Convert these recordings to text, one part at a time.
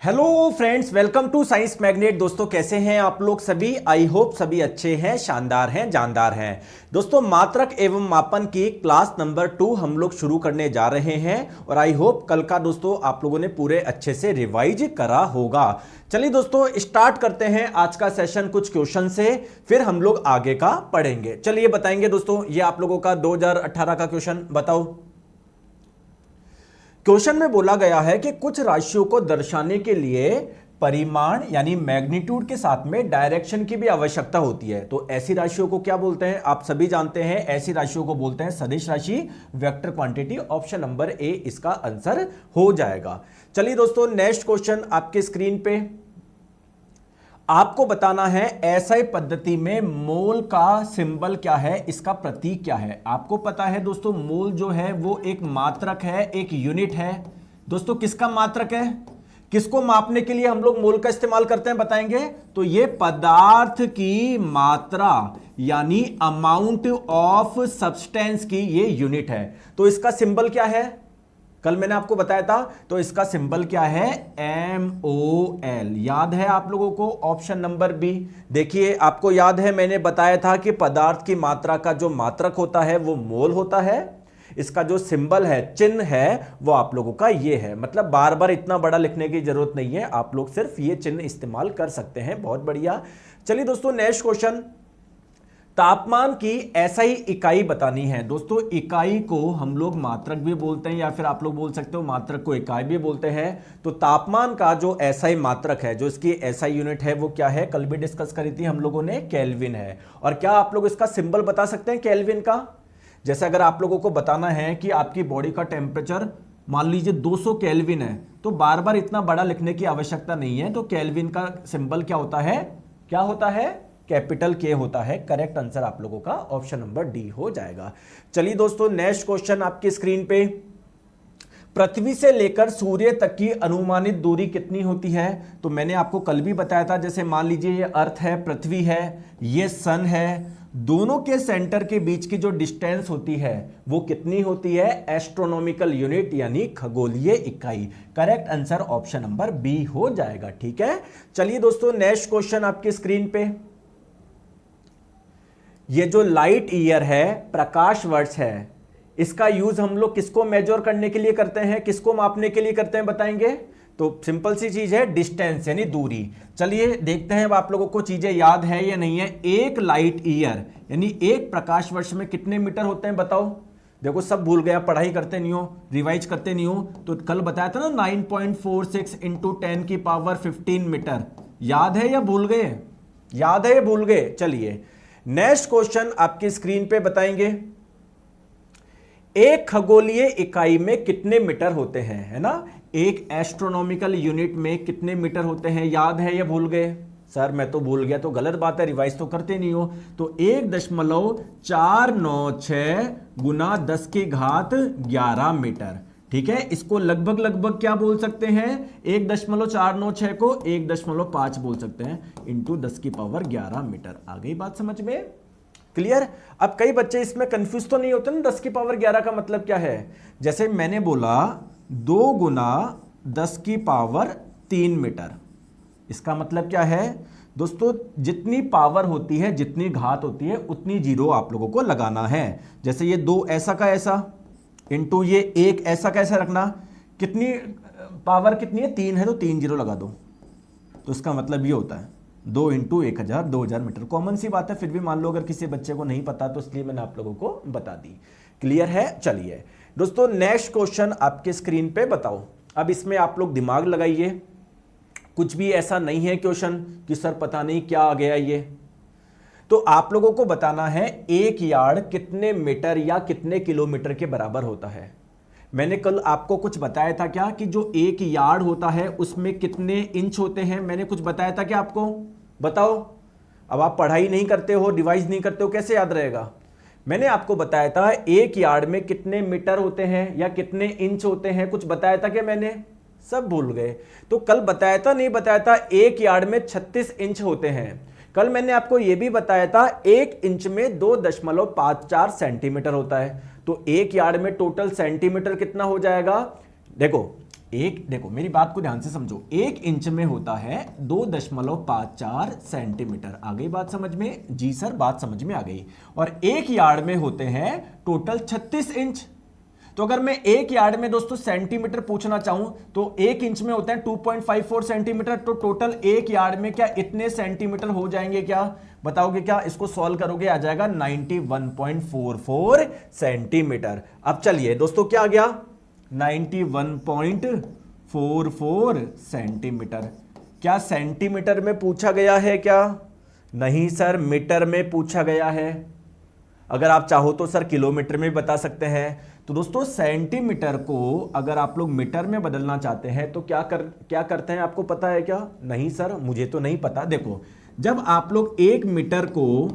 Hello friends, welcome to science magnet. दोस्तों कैसे हैं आप लोग सभी? आई होप सभी अच्छे हैं, शानदार हैं, जानदार हैं। दोस्तों मात्रक एवं मापन की क्लास नंबर 2 हम लोग शुरू करने जा रहे हैं और आई होप कल का दोस्तों आप लोगों ने पूरे अच्छे से रिवाइज करा होगा। चलिए दोस्तों स्टार्ट करते हैं आज का सेशन कुछ क्वेश्चन से, फिर हम लोग आगे का पढ़ेंगे। चलिए बताएंगे दोस्तों, ये आप लोगों का 2018 का क्वेश्चन बताओ। क्वेश्चन में बोला गया है कि कुछ राशियों को दर्शाने के लिए परिमाण यानी मैग्नीट्यूड के साथ में डायरेक्शन की भी आवश्यकता होती है। तो ऐसी राशियों को क्या बोलते हैं? आप सभी जानते हैं, ऐसी राशियों को बोलते हैं सदिश राशि, vector quantity. Option number A इसका आंसर हो जाएगा। चलिए दोस्तों नेक्स्ट क्वेश्चन आपके स्क्रीन पे। आपको बताना है एसआई पद्धति में मोल का सिंबल क्या है, इसका प्रतीक क्या है। आपको पता है दोस्तों मोल जो है वो एक मात्रक है, एक यूनिट है। दोस्तों किसका मात्रक है? किसको मापने के लिए हम लोग मोल का इस्तेमाल करते हैं बताएंगे? तो ये पदार्थ की मात्रा यानी अमाउंट ऑफ सब्सटेंस की ये यूनिट है। तो इसका सिंबल क्या है? कल मैंने आपको बताया था, तो इसका सिंबल क्या है? MOL। याद है आप लोगों को? Option number B. देखिए आपको याद है मैंने बताया था कि पदार्थ की मात्रा का जो मात्रक होता है वो मोल होता है। इसका जो सिंबल है, चिन्ह है, वो आप लोगों का ये है। मतलब बार बार इतना बड़ा लिखने की जरूरत नहीं है, आप लोग सिर्फ ये चिन्ह इस्तेमाल कर सकते हैं। बहुत बढ़िया। चलिए दोस्तों नेक्स्ट क्वेश्चन। तापमान की SI इकाई बतानी है। दोस्तों इकाई को हम लोग मात्रक भी बोलते हैं या फिर आप लोग बोल सकते हो मात्रक को इकाई भी बोलते हैं। तो तापमान का जो SI मात्रक है, जो इसकी SI यूनिट है, वो क्या है? कल भी डिस्कस करी थी हम लोगों ने, केल्विन है। और क्या आप लोग इसका सिंबल बता सकते हैं केल्विन का? जैसे अगर आप लोगों को बताना है कि आपकी बॉडी का टेम्परेचर मान लीजिए 200 केल्विन है, तो बार बार इतना बड़ा लिखने की आवश्यकता नहीं है। तो केल्विन का सिंबल क्या होता है? क्या होता है? कैपिटल के होता है। करेक्ट आंसर आप लोगों का ऑप्शन नंबर डी हो जाएगा। चलिए दोस्तों नेक्स्ट क्वेश्चन आपकी स्क्रीन पे। पृथ्वी से लेकर सूर्य तक की अनुमानित दूरी कितनी होती है? तो मैंने आपको कल भी बताया था, जैसे मान लीजिए ये अर्थ है, पृथ्वी है, ये सन है, दोनों के सेंटर के बीच की जो डिस्टेंस होती है वो कितनी होती है? एस्ट्रोनॉमिकल यूनिट यानी खगोलीय इकाई। Correct answer option number B हो जाएगा। ठीक है। चलिए दोस्तों नेक्स्ट क्वेश्चन आपकी स्क्रीन पे। ये जो लाइट ईयर है, प्रकाश वर्ष है, इसका यूज हम लोग किसको मेजर करने के लिए करते हैं, किसको मापने के लिए करते हैं बताएंगे? तो सिंपल सी चीज है, डिस्टेंस यानी दूरी। चलिए देखते हैं अब आप लोगों को चीजें याद है या नहीं है। एक लाइट ईयर यानी एक प्रकाश वर्ष में कितने मीटर होते हैं बताओ? देखो सब भूल गया, पढ़ाई करते नहीं हो, रिवाइज करते नहीं हो। तो कल बताया था ना 9.46 इंटू 10 की पावर 15 मीटर। याद है या भूल गए? याद है या भूल गए? चलिए नेक्स्ट क्वेश्चन आपकी स्क्रीन पे बताएंगे। एक खगोलीय इकाई में कितने मीटर होते हैं, है ना? एक एस्ट्रोनॉमिकल यूनिट में कितने मीटर होते हैं? याद है या भूल गए? सर मैं तो भूल गया, तो गलत बात है, रिवाइज तो करते नहीं हो। तो 1.496 गुना 10 की घात 11 मीटर। ठीक है। इसको लगभग क्या बोल सकते हैं? 1.496 को 1.5 बोल सकते हैं इंटू 10 की पावर 11 मीटर। आ गई बात समझ में? क्लियर? अब कई बच्चे इसमें कंफ्यूज तो नहीं होते ना, 10 की पावर 11 का मतलब क्या है? जैसे मैंने बोला 2 गुना 10 की पावर 3 मीटर, इसका मतलब क्या है? दोस्तों जितनी पावर होती है, जितनी घात होती है, उतनी जीरो आप लोगों को लगाना है। जैसे ये 2 ऐसा का ऐसा इंटू ये 1 ऐसा कैसे रखना। कितनी पावर कितनी है? 3 है, तो 3 जीरो लगा दो। तो इसका मतलब ये होता है 2 इंटू 1000, 2000 मीटर। कॉमन सी बात है, फिर भी मान लो अगर किसी बच्चे को नहीं पता तो इसलिए मैंने आप लोगों को बता दी। क्लियर है? चलिए दोस्तों नेक्स्ट क्वेश्चन आपके स्क्रीन पे बताओ। अब इसमें आप लोग दिमाग लगाइए, कुछ भी ऐसा नहीं है क्वेश्चन कि सर पता नहीं क्या आ गया ये। तो आप लोगों को बताना है एक यार्ड कितने मीटर या कितने किलोमीटर के बराबर होता है। मैंने कल आपको कुछ बताया था क्या कि जो एक यार्ड होता है उसमें कितने इंच होते हैं? मैंने कुछ बताया था क्या आपको? बताओ। अब आप पढ़ाई नहीं करते हो, रिवाइज नहीं करते हो, कैसे याद रहेगा? मैंने आपको बताया था एक यार्ड में कितने मीटर होते हैं या कितने इंच होते हैं, कुछ बताया था क्या मैंने? सब भूल गए। तो कल बताया था नहीं बताया था? एक यार्ड में 36 इंच होते हैं। कल मैंने आपको यह भी बताया था 1 इंच में 2.54 सेंटीमीटर होता है। तो एक यार्ड में टोटल सेंटीमीटर कितना हो जाएगा? देखो एक, देखो मेरी बात को ध्यान से समझो, 1 इंच में होता है 2.54 सेंटीमीटर। आ गई बात समझ में? जी सर, बात समझ में आ गई। और 1 यार्ड में होते हैं टोटल 36 इंच। तो अगर मैं 1 यार्ड में दोस्तों सेंटीमीटर पूछना चाहूं तो 1 इंच में होते हैं 2.54 सेंटीमीटर। तो टोटल 1 यार्ड में क्या इतने सेंटीमीटर हो जाएंगे? क्या बताओगे? क्या इसको सॉल्व करोगे? आ जाएगा 91.44 सेंटीमीटर। अब चलिए दोस्तों, क्या आ गया? 91.44 सेंटीमीटर। क्या सेंटीमीटर में पूछा गया है क्या? नहीं सर, मीटर में पूछा गया है। अगर आप चाहो तो सर किलोमीटर में बता सकते हैं। तो दोस्तों सेंटीमीटर को अगर आप लोग मीटर में बदलना चाहते हैं तो क्या करते हैं, आपको पता है क्या? नहीं सर, मुझे तो नहीं पता। देखो, जब आप लोग 1 मीटर को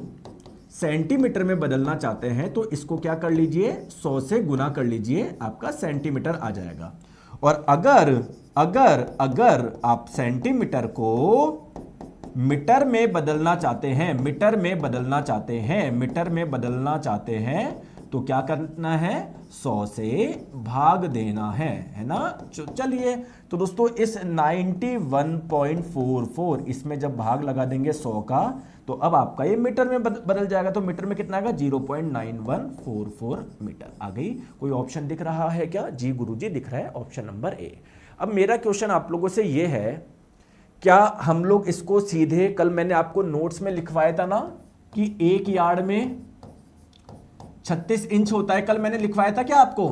सेंटीमीटर में बदलना चाहते हैं तो इसको क्या कर लीजिए, 100 से गुना कर लीजिए, आपका सेंटीमीटर आ जाएगा। और अगर अगर अगर आप सेंटीमीटर को मीटर में बदलना चाहते हैं, मीटर में बदलना चाहते हैं तो क्या करना है? 100 से भाग देना है ना। चलिए, तो दोस्तों इस 91.44 इसमें जब भाग लगा देंगे 100 का तो अब आपका ये मीटर में बदल जाएगा। तो मीटर में कितना आएगा? 0.9144 मीटर। आ गई? कोई ऑप्शन दिख रहा है क्या? जी गुरुजी, दिख रहा है ऑप्शन नंबर ए। अब मेरा क्वेश्चन आप लोगों से ये है, क्या हम लोग इसको सीधे, कल मैंने आपको नोट्स में लिखवाया था ना कि 1 यार्ड में 36 इंच होता है, कल मैंने लिखवाया था क्या आपको?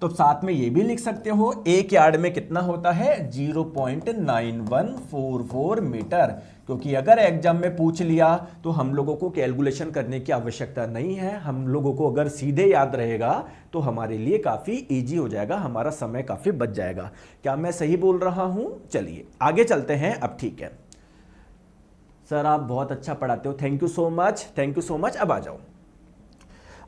तो साथ में ये भी लिख सकते हो 1 यार्ड में कितना होता है? 0.9144 मीटर। क्योंकि अगर एग्जाम में पूछ लिया तो हम लोगों को कैलकुलेशन करने की आवश्यकता नहीं है। हम लोगों को अगर सीधे याद रहेगा तो हमारे लिए काफी इजी हो जाएगा, हमारा समय काफी बच जाएगा। क्या मैं सही बोल रहा हूं? चलिए आगे चलते हैं। अब ठीक है सर, आप बहुत अच्छा पढ़ाते हो, thank you so much, thank you so much. अब आ जाओ।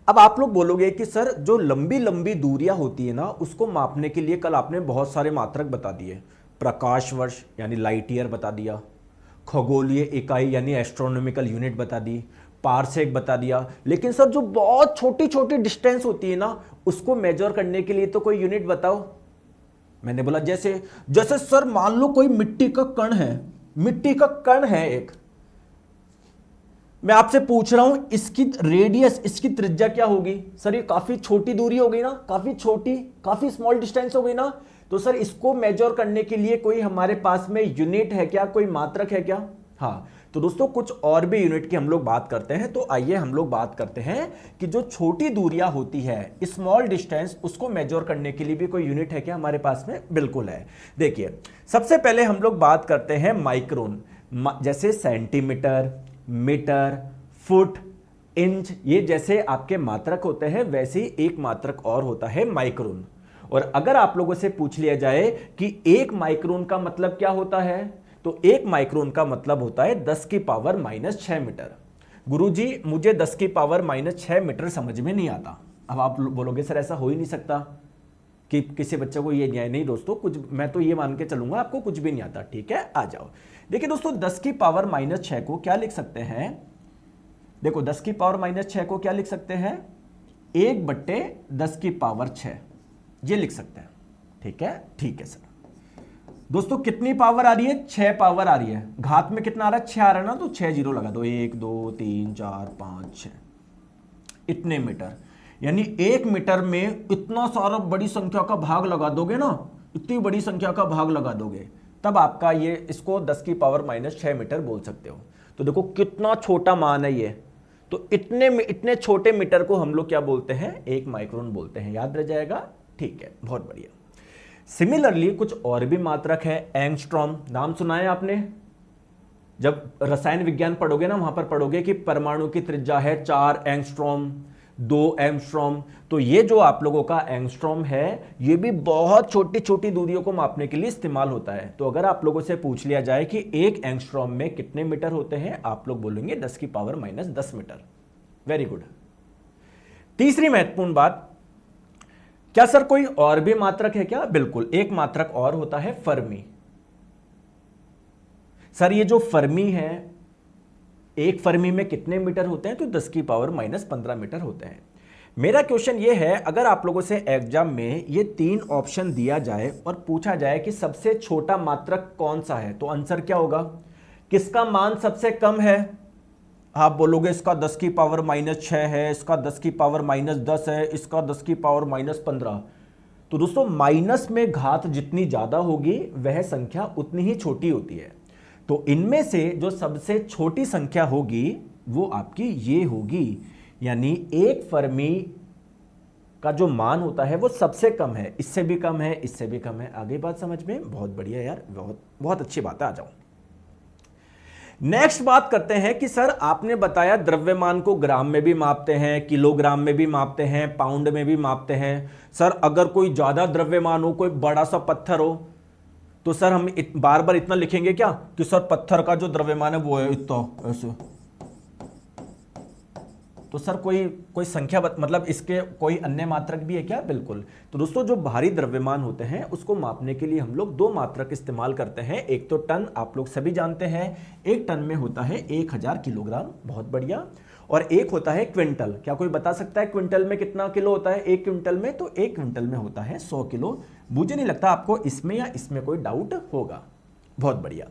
अब आप लोग बोलोगे कि सर जो लंबी लंबी दूरियां होती है ना, उसको मापने के लिए कल आपने बहुत सारे मात्रक बता दिए। प्रकाश वर्ष यानी लाइट ईयर बता दिया, खगोलीय इकाई यानी एस्ट्रोनॉमिकल यूनिट बता दी, पारसेक बता दिया। लेकिन सर जो बहुत छोटी छोटी डिस्टेंस होती है ना, उसको मेजर करने के लिए तो कोई यूनिट बताओ। मैंने बोला जैसे जैसे सर मान लो कोई मिट्टी का कण है, मिट्टी का कण है एक, मैं आपसे पूछ रहा हूं इसकी रेडियस, इसकी त्रिज्या क्या होगी? सर ये काफी छोटी दूरी हो गई ना, काफी छोटी, काफी स्मॉल डिस्टेंस हो गई ना। तो सर इसको मेजर करने के लिए कोई हमारे पास में यूनिट है क्या, कोई मात्रक है क्या? हाँ, तो दोस्तों कुछ और भी यूनिट की हम लोग बात करते हैं। तो आइए हम लोग बात करते हैं कि जो छोटी दूरियां होती है, स्मॉल डिस्टेंस, उसको मेजर करने के लिए भी कोई यूनिट है क्या हमारे पास में? बिल्कुल है। देखिए सबसे पहले हम लोग बात करते हैं माइक्रोन। जैसे सेंटीमीटर, मीटर, फुट, इंच, ये जैसे आपके मात्रक होते हैं वैसे ही एक मात्रक और होता है माइक्रोन। और अगर आप लोगों से पूछ लिया जाए कि 1 माइक्रोन का मतलब क्या होता है, तो 1 माइक्रोन का मतलब होता है 10 की पावर -6 मीटर। गुरुजी मुझे 10 की पावर -6 मीटर समझ में नहीं आता। अब आप बोलोगे सर ऐसा हो ही नहीं सकता कि किसी बच्चे को ये नहीं। दोस्तों कुछ, मैं तो ये मान के चलूंगा आपको कुछ भी नहीं आता। ठीक है, आ जाओ। देखिए दोस्तों 10 की पावर -6 को क्या लिख सकते हैं? देखो 10 की पावर -6 को क्या लिख सकते हैं? 1/10 की पावर 6, ये लिख सकते हैं। ठीक है, ठीक है सर। दोस्तों कितनी पावर आ रही है? 6 पावर आ रही है। घात में कितना आ रहा है? 6 आ रहा है ना, तो 6 जीरो लगा दो। 1 2 3 4 5 6, इतने मीटर। यानी 1 मीटर में इतना सारा बड़ी संख्या का भाग लगा दोगे ना, इतनी बड़ी संख्या का भाग लगा दोगे, तब आपका ये, इसको 10 की पावर -6 मीटर बोल सकते हो। तो देखो कितना छोटा मान है ये। तो इतने छोटे मीटर को हम लोग क्या बोलते हैं? 1 माइक्रोन बोलते हैं। याद रह जाएगा। ठीक है, बहुत बढ़िया। सिमिलरली कुछ और भी मात्रक है। एंगस्ट्रॉम, नाम सुना है आपने? जब रसायन विज्ञान पढ़ोगे ना, वहां पर पढ़ोगे कि परमाणु की त्रिज्या है 4 एंगस्ट्रॉम, 2 एंगस्ट्रॉम। तो ये जो आप लोगों का एंगस्ट्रॉम है, ये भी बहुत छोटी छोटी दूरियों को मापने के लिए इस्तेमाल होता है। तो अगर आप लोगों से पूछ लिया जाए कि 1 एंगस्ट्रॉम में कितने मीटर होते हैं, आप लोग बोलेंगे 10 की पावर -10 मीटर। Very good. तीसरी महत्वपूर्ण बात, क्या सर कोई और भी मात्रक है क्या? बिल्कुल, एक मात्रक और होता है फर्मी। सर ये जो फर्मी है, एक फर्मी में कितने मीटर होते हैं? तो 10 की पावर -15 मीटर होते हैं। मेरा क्वेश्चन ये है, अगर आप लोगों से एग्जाम में ये 3 ऑप्शन दिया जाए और पूछा जाए कि सबसे छोटा मात्रक कौन सा है, तो आंसर क्या होगा? किसका मान सबसे कम है? आप बोलोगे इसका 10 की पावर -6 है, इसका 10 की पावर -10 है, इसका 10 की पावर -15। तो दोस्तों माइनस में घात जितनी ज्यादा होगी वह संख्या उतनी ही छोटी होती है। तो इनमें से जो सबसे छोटी संख्या होगी वो आपकी ये होगी, यानी 1 फर्मी का जो मान होता है वो सबसे कम है, इससे भी कम है, इससे भी कम है। आगे बात समझ में? बहुत बढ़िया यार, बहुत बहुत अच्छी बात है। आ जाओ नेक्स्ट बात करते हैं कि सर आपने बताया द्रव्यमान को ग्राम में भी मापते हैं, किलोग्राम में भी मापते हैं, पाउंड में भी मापते हैं। सर अगर कोई ज्यादा द्रव्यमान हो, कोई बड़ा सा पत्थर हो, तो सर हम बार बार इतना लिखेंगे क्या कि सर पत्थर का जो द्रव्यमान है वो है इतना, ऐसे? तो सर कोई संख्या मतलब इसके कोई अन्य मात्रक भी है क्या? बिल्कुल। तो दोस्तों जो भारी द्रव्यमान होते हैं उसको मापने के लिए हम लोग 2 मात्रक इस्तेमाल करते हैं। एक तो टन, आप लोग सभी जानते हैं, एक टन में होता है 1000 किलोग्राम, बहुत बढ़िया। और एक होता है क्विंटल। क्या कोई बता सकता है क्विंटल में कितना किलो होता है? 1 क्विंटल में, तो 1 क्विंटल में होता है 100 किलो। मुझे नहीं लगता आपको इसमें या इसमें कोई डाउट होगा। बहुत बढ़िया।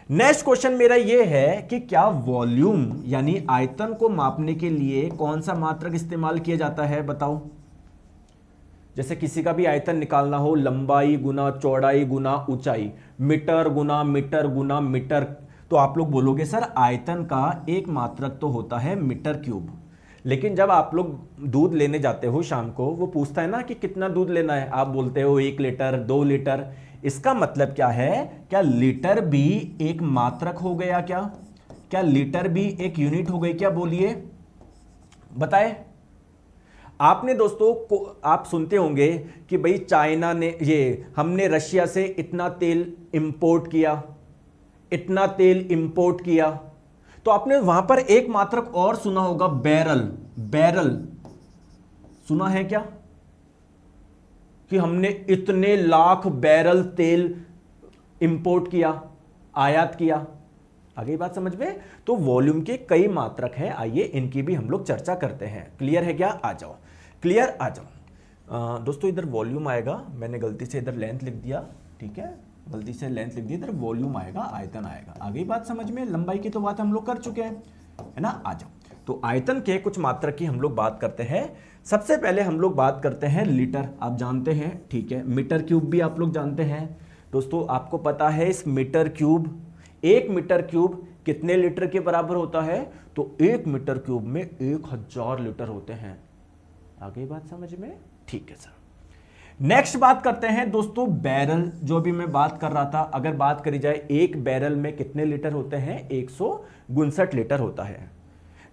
नेक्स्ट क्वेश्चन मेरा यह है कि क्या वॉल्यूम यानी आयतन को मापने के लिए कौन सा मात्रक इस्तेमाल किया जाता है? बताओ। जैसे किसी का भी आयतन निकालना हो, लंबाई गुना चौड़ाई गुना ऊंचाई, मीटर गुना मीटर गुना मीटर, तो आप लोग बोलोगे सर आयतन का एक मात्रक तो होता है मीटर क्यूब। लेकिन जब आप लोग दूध लेने जाते हो शाम को, वो पूछता है ना कि कितना दूध लेना है, आप बोलते हो 1 लीटर 2 लीटर। इसका मतलब क्या है? क्या लीटर भी एक मात्रक हो गया? क्या लीटर भी एक यूनिट हो गई? क्या बोलिए, बताए। आपने दोस्तों को आप सुनते होंगे कि भाई चाइना ने हमने रशिया से इतना तेल इंपोर्ट किया, इतना तेल इंपोर्ट किया। तो आपने वहां पर एक मात्रक और सुना होगा, बैरल। बैरल सुना है क्या? कि हमने इतने लाख बैरल तेल इंपोर्ट किया, आयात किया। आगे बात समझ में? तो वॉल्यूम के कई मात्रक हैं, आइए इनकी भी हम लोग चर्चा करते हैं। क्लियर है क्या? आ जाओ, क्लियर, आ जाओ। दोस्तों इधर वॉल्यूम आएगा, मैंने गलती से इधर लेंथ लिख दिया, ठीक है, गलती से लेंथ लिख दी, इधर वॉल्यूम आएगा, आयतन आएगा। आगे बात समझ में? लंबाई की तो बात हम लोग कर चुके हैं, है ना? आ जाओ। तो आयतन के कुछ मात्रक की हम लोग बात करते हैं। सबसे पहले हम लोग बात करते हैं लीटर, आप जानते हैं, ठीक है। मीटर क्यूब भी आप लोग जानते हैं। दोस्तों आपको पता है इस मीटर क्यूब, 1 मीटर क्यूब कितने लीटर के बराबर होता है? तो 1 मीटर क्यूब में 1000 लीटर होते हैं। आगे बात समझ में? ठीक है सर। नेक्स्ट बात करते हैं दोस्तों बैरल, जो भी मैं बात कर रहा था। अगर बात करी जाए एक बैरल में कितने लीटर होते हैं? 159 लीटर होता है।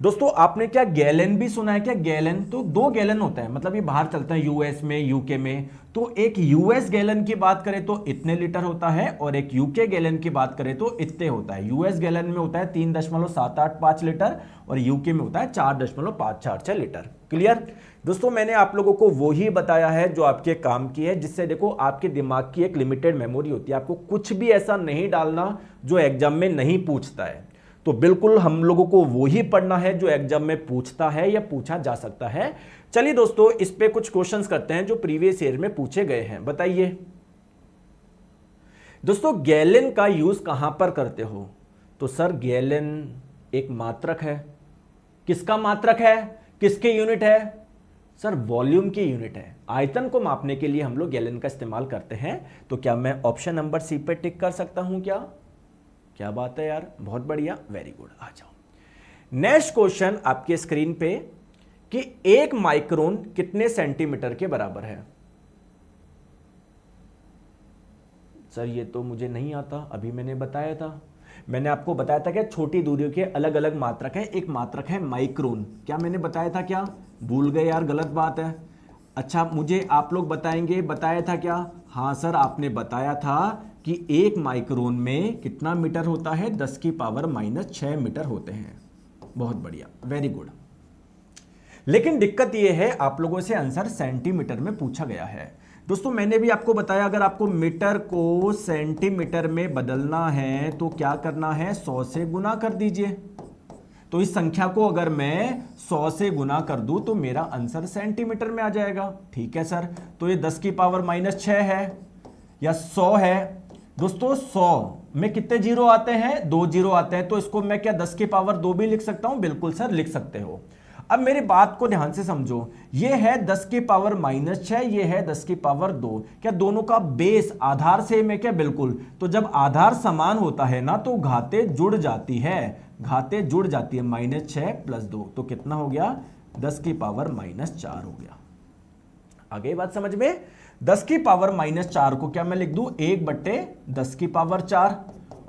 दोस्तों आपने क्या गैलन भी सुना है क्या? गैलन, तो 2 गैलन होता है, मतलब ये बाहर चलता है यूएस में, यूके में। तो एक यूएस गैलन की बात करें तो इतने लीटर होता है, और एक यूके गैलन की बात करें तो इतने होता है। यूएस गैलन में होता है 3.785 लीटर और यूके में होता है 4.546 लीटर। क्लियर? दोस्तों मैंने आप लोगों को वो ही बताया है जो आपके काम की है, जिससे देखो आपके दिमाग की एक लिमिटेड मेमोरी होती है, आपको कुछ भी ऐसा नहीं डालना जो एग्जाम में नहीं पूछता है। तो बिल्कुल हम लोगों को वो ही पढ़ना है जो एग्जाम में पूछता है या पूछा जा सकता है। चलिए दोस्तों इस पे कुछ क्वेश्चंस करते हैं जो प्रीवियस ईयर में पूछे गए हैं। बताइए दोस्तों गैलन का यूज कहां पर करते हो? तो सर गैलन एक मात्रक है। किसका मात्रक है? किसके यूनिट है? सर वॉल्यूम की यूनिट है। आयतन को मापने के लिए हम लोग गैलन का इस्तेमाल करते हैं। तो क्या मैं ऑप्शन नंबर सी पे टिक कर सकता हूं? क्या बात है यार, बहुत बढ़िया, वेरी गुड। आ जाओ नेक्स्ट क्वेश्चन आपके स्क्रीन पे कि 1 माइक्रोन कितने सेंटीमीटर के बराबर है? सर ये तो मुझे नहीं आता, अभी मैंने बताया था। मैंने आपको बताया था कि छोटी दूरियों के अलग अलग मात्रक हैं। एक मात्रक है माइक्रोन। क्या मैंने बताया था? क्या भूल गए यार, गलत बात है। अच्छा मुझे आप लोग बताएंगे, बताया था क्या? हाँ सर आपने बताया था कि 1 माइक्रोन में कितना मीटर होता है? 10 की पावर -6 मीटर होते हैं। बहुत बढ़िया, वेरी गुड। लेकिन दिक्कत यह है आप लोगों से आंसर सेंटीमीटर में पूछा गया है। दोस्तों मैंने भी आपको बताया अगर आपको मीटर को सेंटीमीटर में बदलना है तो क्या करना है? 100 से गुना कर दीजिए। तो इस संख्या को अगर मैं 100 से गुना कर दूं तो मेरा आंसर सेंटीमीटर में आ जाएगा। ठीक है सर, तो ये 10 की पावर -6 है या 100 है। दोस्तों 100 में कितने जीरो आते हैं? 2 जीरो आते हैं, तो इसको मैं क्या 10 की पावर 2 भी लिख सकता हूं? बिल्कुल सर लिख सकते हो। अब मेरी बात को ध्यान से समझो, ये है 10 की पावर -6, ये है 10 की पावर 2। क्या दोनों का बेस आधार सेम है क्या? बिल्कुल। तो जब आधार समान होता है ना तो घातें जुड़ जाती है, घातें जुड़ जाती है। -6 + 2 तो कितना हो गया? 10 की पावर -4 हो गया। आगे बात समझ में? 10 की पावर -4 को क्या मैं लिख दूं? 1/10 की पावर 4,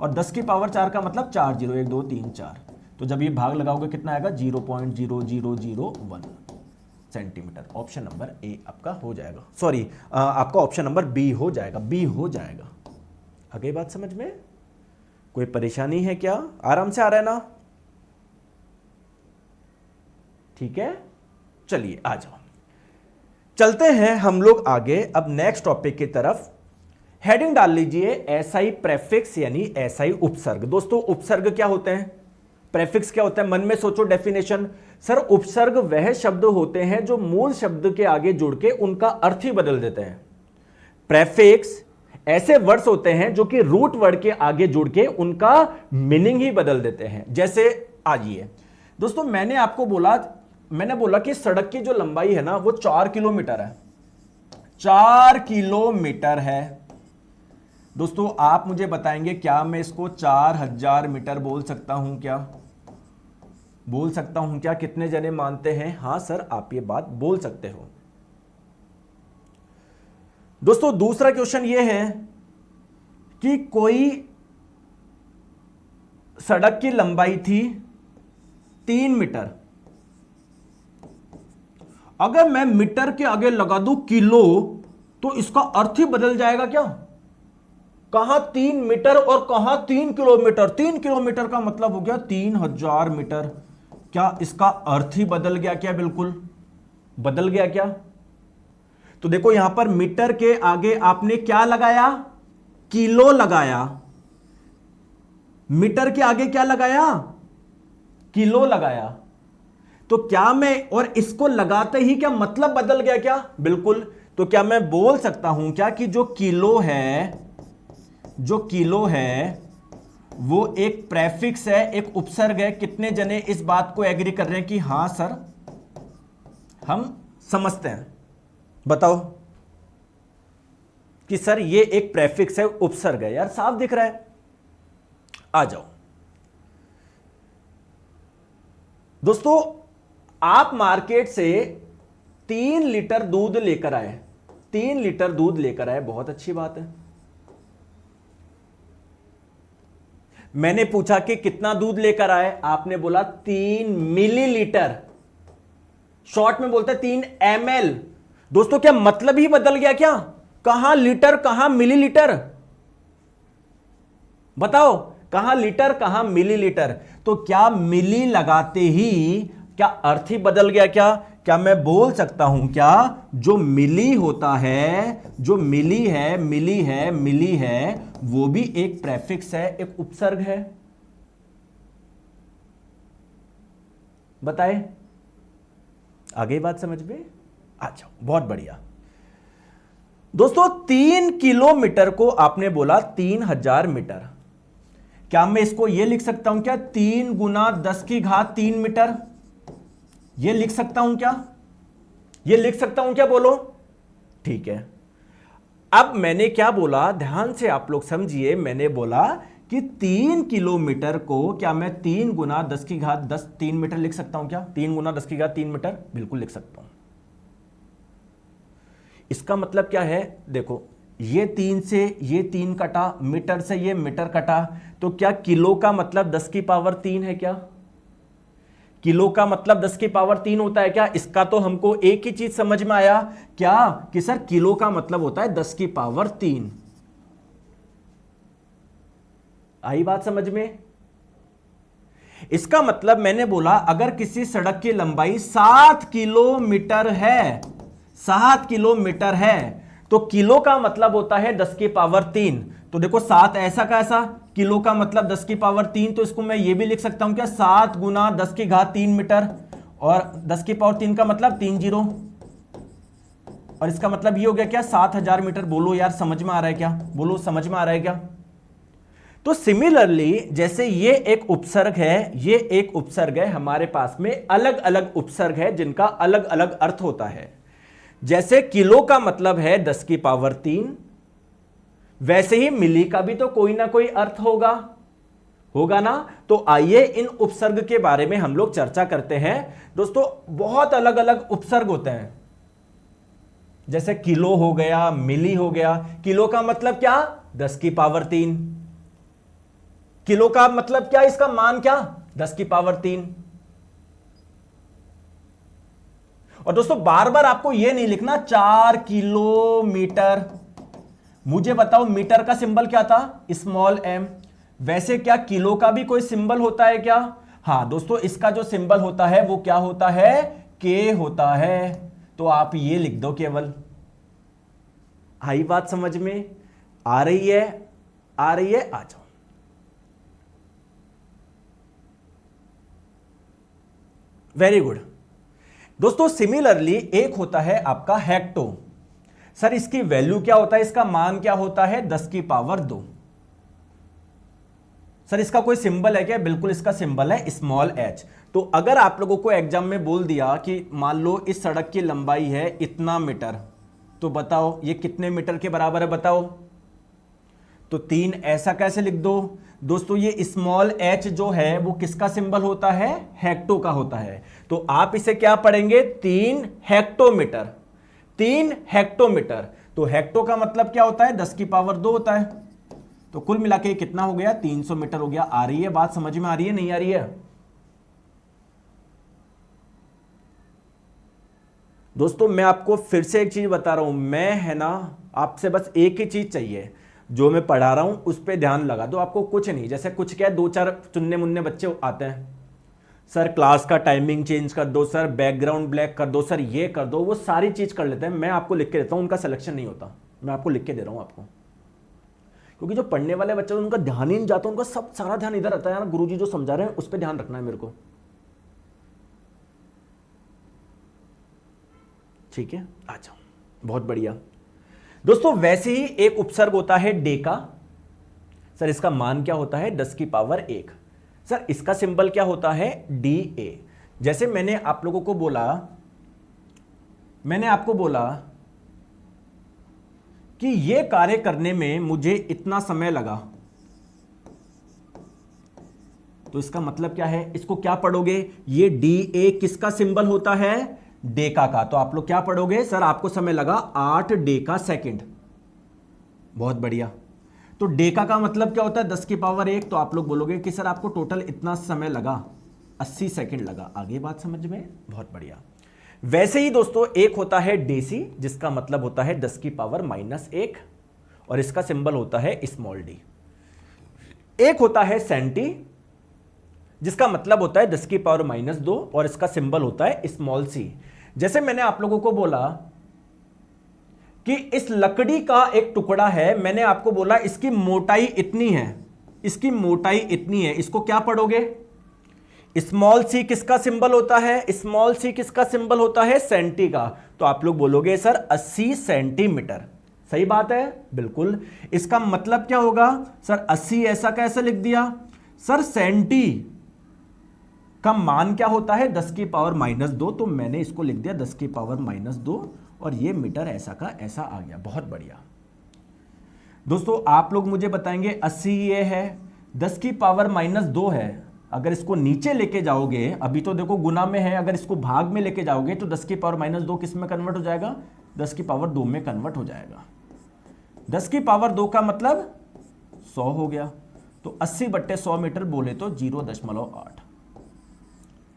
और 10 की पावर 4 का मतलब 4 जीरो, 1 2 3 4। तो जब ये भाग लगाओगे कितना आएगा? 0.0001 सेंटीमीटर। ऑप्शन नंबर ए आपका हो जाएगा, सॉरी आपका ऑप्शन नंबर बी हो जाएगा, बी हो जाएगा। आगे बात समझ में? कोई परेशानी है क्या? आराम से आ रहा है ना? ठीक है, चलिए आ जाओ, चलते हैं हम लोग आगे। अब नेक्स्ट टॉपिक की तरफ हेडिंग डाल लीजिए एसआई प्रेफिक्स यानी एसआई उपसर्ग। दोस्तों उपसर्ग क्या होते हैं? प्रेफिक्स क्या होता है? मन में सोचो डेफिनेशन। सर उपसर्ग वह शब्द होते हैं जो मूल शब्द के आगे जुड़ के उनका अर्थ ही बदल देते हैं। प्रेफिक्स ऐसे वर्ड्स होते हैं जो कि रूट वर्ड के आगे जुड़ के उनका मीनिंग ही बदल देते हैं। जैसे आइए दोस्तों, मैंने बोला कि सड़क की जो लंबाई है ना वो 4 किलोमीटर है, 4 किलोमीटर है। दोस्तों आप मुझे बताएंगे क्या मैं इसको 4000 मीटर बोल सकता हूं क्या? बोल सकता हूं क्या? कितने जने मानते हैं? हां सर आप ये बात बोल सकते हो। दोस्तों दूसरा क्वेश्चन ये है कि कोई सड़क की लंबाई थी 3 मीटर, अगर मैं मीटर के आगे लगा दूं किलो तो इसका अर्थ ही बदल जाएगा क्या? कहां 3 मीटर और कहां 3 किलोमीटर? 3 किलोमीटर का मतलब हो गया 3000 मीटर। क्या इसका अर्थ ही बदल गया क्या? बिल्कुल बदल गया क्या? तो देखो यहां पर मीटर के आगे आपने क्या लगाया? किलो लगाया। मीटर के आगे क्या लगाया? किलो लगाया। तो क्या मैं, और इसको लगाते ही क्या मतलब बदल गया क्या? बिल्कुल। तो क्या मैं बोल सकता हूं क्या कि जो किलो है वो एक प्रेफिक्स है, एक उपसर्ग है? कितने जने इस बात को एग्री कर रहे हैं कि हां सर हम समझते हैं? बताओ कि सर ये एक प्रेफिक्स है, उपसर्ग है। यार साफ दिख रहा है। आ जाओ दोस्तों, आप मार्केट से 3 लीटर दूध लेकर आए, 3 लीटर दूध लेकर आए, बहुत अच्छी बात है। मैंने पूछा कि कितना दूध लेकर आए? आपने बोला 3 मिलीलीटर, शॉर्ट में बोलते हैं 3 ml। दोस्तों क्या मतलब ही बदल गया क्या? कहां लीटर कहां मिलीलीटर? बताओ कहां लीटर कहां मिलीलीटर? तो क्या मिली लगाते ही क्या अर्थ ही बदल गया क्या? क्या मैं बोल सकता हूं क्या जो मिली होता है, जो मिली है वो भी एक प्रेफिक्स है, एक उपसर्ग है? बताए? आगे बात समझ में? अच्छा बहुत बढ़िया। दोस्तों 3 किलोमीटर को आपने बोला 3000 मीटर। क्या मैं इसको यह लिख सकता हूं क्या 3 गुना 10 की घात 3 मीटर? यह लिख सकता हूं क्या? यह लिख सकता हूं क्या? बोलो। ठीक है। अब मैंने क्या बोला, ध्यान से आप लोग समझिए। मैंने बोला कि 3 किलोमीटर को क्या मैं 3 गुना 10 की घात 10 3 मीटर लिख सकता हूं क्या? 3 गुना 10 की घात 3 मीटर बिल्कुल लिख सकता हूं। इसका मतलब क्या है? देखो ये 3 से ये 3 कटा, मीटर से ये मीटर कटा, तो क्या किलो का मतलब 10 की पावर 3 है क्या? किलो का मतलब 10 की पावर 3 होता है क्या? इसका तो हमको एक ही चीज समझ में आया क्या कि सर किलो का मतलब होता है 10 की पावर 3। आई बात समझ में? इसका मतलब मैंने बोला अगर किसी सड़क की लंबाई 7 किलोमीटर है, 7 किलोमीटर है, तो किलो का मतलब होता है 10 की पावर 3। तो देखो 7 ऐसा का ऐसा, किलो का मतलब 10 की पावर 3, तो इसको मैं ये भी लिख सकता हूं क्या, 7 गुना 10 की घात 3 मीटर, और 10 की पावर 3 का मतलब 3 जीरो, और इसका मतलब ये हो गया क्या, 7000 मीटर। बोलो यार समझ में आ रहा है क्या, बोलो समझ में आ रहा है क्या। तो सिमिलरली जैसे ये एक उपसर्ग है, ये एक उपसर्ग है, हमारे पास में अलग अलग उपसर्ग है जिनका अलग अलग अर्थ होता है। जैसे किलो का मतलब है 10 की पावर 3, वैसे ही मिली का भी तो कोई ना कोई अर्थ होगा ना। तो आइए इन उपसर्ग के बारे में हम लोग चर्चा करते हैं। दोस्तों बहुत अलग अलग उपसर्ग होते हैं, जैसे किलो हो गया, मिली हो गया। किलो का मतलब क्या, 10 की पावर 3। किलो का मतलब क्या, इसका मान क्या, 10 की पावर 3। और दोस्तों बार बार आपको यह नहीं लिखना 4 किलोमीटर। मुझे बताओ मीटर का सिंबल क्या था, स्मॉल m। वैसे क्या किलो का भी कोई सिंबल होता है क्या, हां दोस्तों इसका जो सिंबल होता है वो क्या होता है, k होता है। तो आप ये लिख दो केवल। आई बात समझ में आ रही है, आ रही है, आ जाओ। Very good. दोस्तों सिमिलरली एक होता है आपका हेक्टो। सर इसकी वैल्यू क्या होता है, इसका मान क्या होता है, 10 की पावर 2। सर इसका कोई सिंबल है क्या, बिल्कुल इसका सिंबल है स्मॉल h। तो अगर आप लोगों को एग्जाम में बोल दिया कि मान लो इस सड़क की लंबाई है इतना मीटर, तो बताओ ये कितने मीटर के बराबर है, बताओ। तो 3 ऐसा कैसे लिख दो दोस्तों, ये स्मॉल h जो है वो किसका सिंबल होता है, हेक्टो का होता है। तो आप इसे क्या पढ़ेंगे, 3 हेक्टोमीटर, 3 हेक्टोमीटर। तो हेक्टो का मतलब क्या होता है, 10 की पावर 2 होता है। तो कुल मिला के कितना हो गया, 300 मीटर हो गया। आ रही है बात समझ में, आ रही है नहीं आ रही है। दोस्तों मैं आपको फिर से एक चीज बता रहा हूं, मैं है ना आपसे बस एक ही चीज चाहिए, जो मैं पढ़ा रहा हूं उस पर ध्यान लगा दो। आपको कुछ नहीं, जैसे कुछ क्या है, 2-4 चुन्ने मुन्ने बच्चे आते हैं, सर क्लास का टाइमिंग चेंज कर दो, सर बैकग्राउंड ब्लैक कर दो, सर ये कर दो, वो सारी चीज कर लेते हैं। मैं आपको लिख के देता हूं, उनका सिलेक्शन नहीं होता, मैं आपको लिख के दे रहा हूं आपको। क्योंकि जो पढ़ने वाले बच्चे उनका ध्यान ही नहीं जाता, उनका सब सारा ध्यान इधर रहता है यार, गुरुजी जो समझा रहे हैं उस पर ध्यान रखना है मेरे को, ठीक है। आ जाओ, बहुत बढ़िया। दोस्तों वैसे ही एक उपसर्ग होता है डे का। सर इसका मान क्या होता है, 10 की पावर 1। सर इसका सिंबल क्या होता है, डी ए। जैसे मैंने आप लोगों को बोला, मैंने आपको बोला कि यह कार्य करने में मुझे इतना समय लगा, तो इसका मतलब क्या है, इसको क्या पढ़ोगे, ये डी ए किसका सिंबल होता है, डेका का। तो आप लोग क्या पढ़ोगे, सर आपको समय लगा 8 डेका सेकंड। बहुत बढ़िया। तो डेका का मतलब क्या होता है, 10 की पावर 1। तो आप लोग बोलोगे कि सर आपको टोटल इतना समय लगा, 80 सेकंड लगा। आगे बात समझ में, बहुत बढ़िया। वैसे ही दोस्तों एक होता है डेसी, जिसका मतलब होता है 10 की पावर -1, और इसका सिंबल होता है स्मॉल डी। एक होता है सेंटी, जिसका मतलब होता है 10 की पावर -2, और इसका सिंबल होता है स्मॉल सी। जैसे मैंने आप लोगों को बोला कि इस लकड़ी का एक टुकड़ा है, मैंने आपको बोला इसकी मोटाई इतनी है, इसकी मोटाई इतनी है, इसको क्या पढ़ोगे, स्मॉल सी किसका सिंबल होता है, स्मॉल सी किसका सिंबल होता है, सेंटी का। तो आप लोग बोलोगे सर 80 सेंटीमीटर। सही बात है, बिल्कुल। इसका मतलब क्या होगा, सर 80 ऐसा कैसे लिख दिया, सर सेंटी का मान क्या होता है, 10 की पावर -2, तो मैंने इसको लिख दिया 10 की पावर -2, और ये मीटर ऐसा का ऐसा आ गया। बहुत बढ़िया। दोस्तों आप लोग मुझे बताएंगे 80 ये है, 10 की पावर -2 है, अगर इसको नीचे लेके जाओगे, अभी तो देखो गुना में है, अगर इसको भाग में लेके जाओगे तो 10 की पावर -2 किस में कन्वर्ट हो जाएगा, 10 की पावर 2 में कन्वर्ट हो जाएगा। 10 की पावर 2 का मतलब 100 हो गया। तो 80/100 मीटर बोले तो 0.8,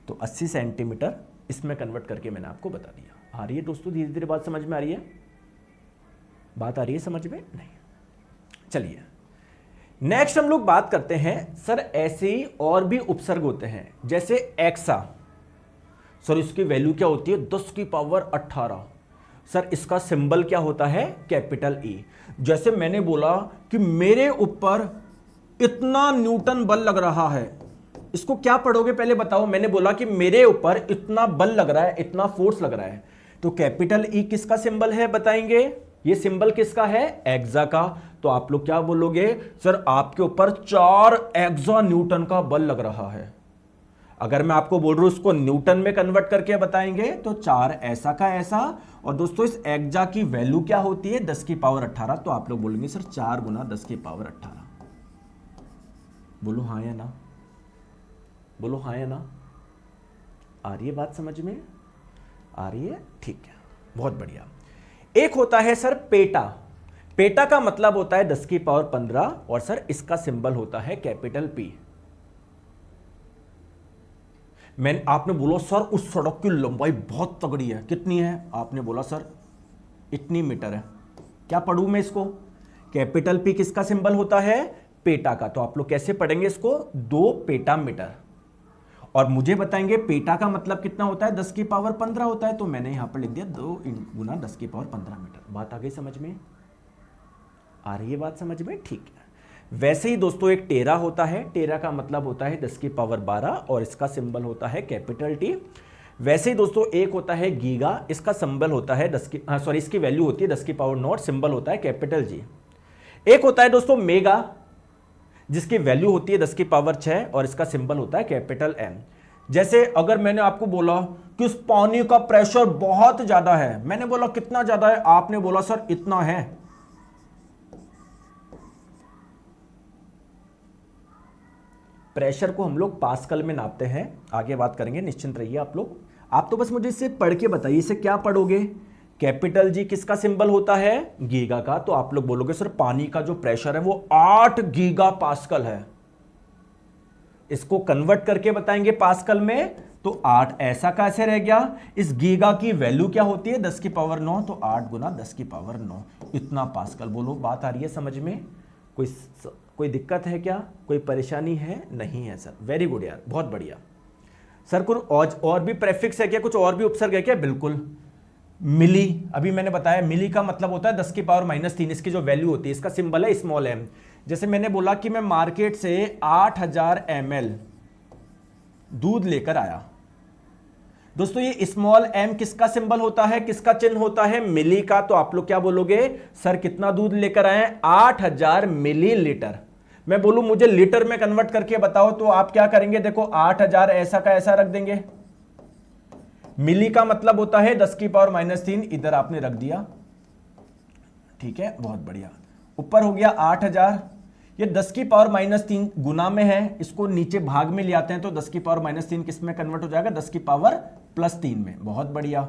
तो 80 सेंटीमीटर इसमें कन्वर्ट करके मैंने आपको बता दिया। आ रही है दोस्तों, धीरे धीरे बात समझ में आ रही है, बात आ रही है समझ में, नहीं। चलिए नेक्स्ट हम लोग बात करते हैं, सर ऐसे ही और भी उपसर्ग होते हैं, जैसे एक्सा। सर इसकी वैल्यू क्या होती है, 10 की पावर 18। सर इसका सिंबल क्या होता है? Capital E. जैसे मैंने बोला कि मेरे ऊपर इतना न्यूटन बल लग रहा है, इसको क्या पढ़ोगे पहले बताओ? मैंने बोला कि मेरे ऊपर इतना बल लग रहा है, इतना फोर्स लग रहा है, तो कैपिटल ई किसका सिंबल है बताएंगे? ये सिंबल किसका है? एक्सा का। तो आप लोग क्या बोलोगे? सर आपके ऊपर 4 एक्सा न्यूटन का बल लग रहा है। अगर मैं आपको बोल रहा हूं उसको न्यूटन में कन्वर्ट करके बताएंगे तो 4 ऐसा का ऐसा। और दोस्तों इस एक्सा की वैल्यू क्या होती है? 10 की पावर 18। तो आप लोग बोलेंगे सर 4 गुना 10 की पावर 18। बोलो हाँ या ना, बोलो हाँ या ना। आ रही है बात समझ में? आ रही है? ठीक है, बहुत बढ़िया। एक होता है सर पेटा। पेटा का मतलब होता है 10 की पावर 15 और सर इसका सिंबल होता है कैपिटल पी। आपने बोला सर उस सड़क की लंबाई बहुत तगड़ी है, कितनी है? आपने बोला सर इतनी मीटर है। क्या पढ़ूं मैं इसको? कैपिटल पी किसका सिंबल होता है? पेटा का। तो आप लोग कैसे पढ़ेंगे इसको? 2 पेटा मीटर। और मुझे बताएंगे पेटा का मतलब कितना होता है? 10 की पावर 15 होता है। तो मैंने यहां पर लिख दिया 2 गुना 10 की पावर 15 मीटर। बात आ गई समझ में? आ रही है बात समझ में? ठीक है। वैसे ही दोस्तों एक टेरा होता है। टेरा का मतलब होता है 10 की पावर 12 और इसका सिंबल होता है कैपिटल टी। वैसे ही दोस्तों एक होता है गीगा। इसका सिंबल होता है इसकी वैल्यू होती है 10 की पावर 9, सिंबल होता है कैपिटल जी। एक होता है दोस्तों मेगा, जिसकी वैल्यू होती है 10 की पावर 6 और इसका सिंबल होता है कैपिटल एम। जैसे अगर मैंने आपको बोला कि उस पानी का प्रेशर बहुत ज्यादा है, मैंने बोला कितना ज्यादा है? आपने बोला सर इतना है। प्रेशर को हम लोग पास्कल में नापते हैं, आगे बात करेंगे, निश्चिंत रहिए आप लोग। आप तो बस मुझे इसे पढ़ के बताइए, इसे क्या पढ़ोगे? कैपिटल जी किसका सिंबल होता है? गीगा का। तो आप लोग बोलोगे सर पानी का जो प्रेशर है वो 8 गीगा पास्कल है। इसको कन्वर्ट करके बताएंगे पास्कल में, तो 8 ऐसा कैसे रह गया? इस गीगा की वैल्यू क्या होती है? 10 की पावर 9। तो 8 गुना 10 की पावर 9, इतना पास्कल। बोलो बात आ रही है समझ में? कोई दिक्कत है क्या? कोई परेशानी है? नहीं है सर। वेरी गुड यार, बहुत बढ़िया। सर कुछ और भी प्रेफिक्स है क्या? कुछ और भी उपसर्ग है क्या? बिल्कुल। मिली, अभी मैंने बताया मिली का मतलब होता है 10 की पावर -3। इसकी जो वैल्यू होती है, इसका सिंबल है स्मॉल एम। जैसे मैंने बोला कि मैं मार्केट से 8000 ml दूध लेकर आया। दोस्तों ये स्मॉल एम किसका सिंबल होता है? किसका चिन्ह होता है? मिली का। तो आप लोग क्या बोलोगे? सर कितना दूध लेकर आए? 8000 मिलीलीटर। मैं बोलूं मुझे लीटर में कन्वर्ट करके बताओ, तो आप क्या करेंगे? देखो 8000 ऐसा का ऐसा रख देंगे। मिली का मतलब होता है 10 की पावर -3, इधर आपने रख दिया। ठीक है, बहुत बढ़िया। ऊपर हो गया 8000। ये 10 की पावर -3 गुना में है, इसको नीचे भाग में ले आते हैं तो 10 की पावर -3 किस में कन्वर्ट हो जाएगा? 10 की पावर +3 में। बहुत बढ़िया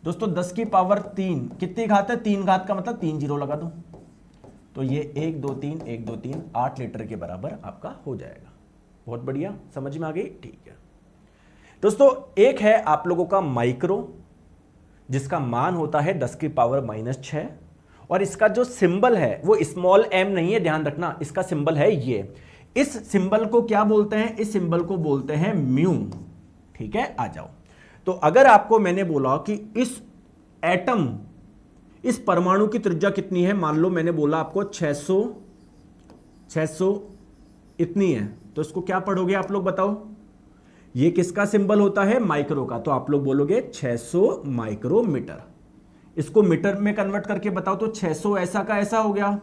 दोस्तों। 10 की पावर 3 कितनी घात है? 3 घात का मतलब 3 जीरो लगा दो, तो ये 1 2 3 1 2 3 8 लीटर के बराबर आपका हो जाएगा। बहुत बढ़िया, समझ में आ गई? ठीक है दोस्तों। एक है आप लोगों का माइक्रो, जिसका मान होता है 10 की पावर -6 और इसका जो सिंबल है वो स्मॉल एम नहीं है, ध्यान रखना। इसका सिंबल है ये। इस सिंबल को क्या बोलते हैं? इस सिंबल को बोलते हैं म्यू। ठीक है, आ जाओ। तो अगर आपको मैंने बोला कि इस एटम, इस परमाणु की त्रिज्या कितनी है, मान लो मैंने बोला आपको 600 इतनी है, तो इसको क्या पढ़ोगे आप लोग बताओ? ये किसका सिंबल होता है? माइक्रो का। तो आप लोग बोलोगे 600 माइक्रोमीटर। इसको मीटर में कन्वर्ट करके बताओ, तो 600 ऐसा का ऐसा हो गया।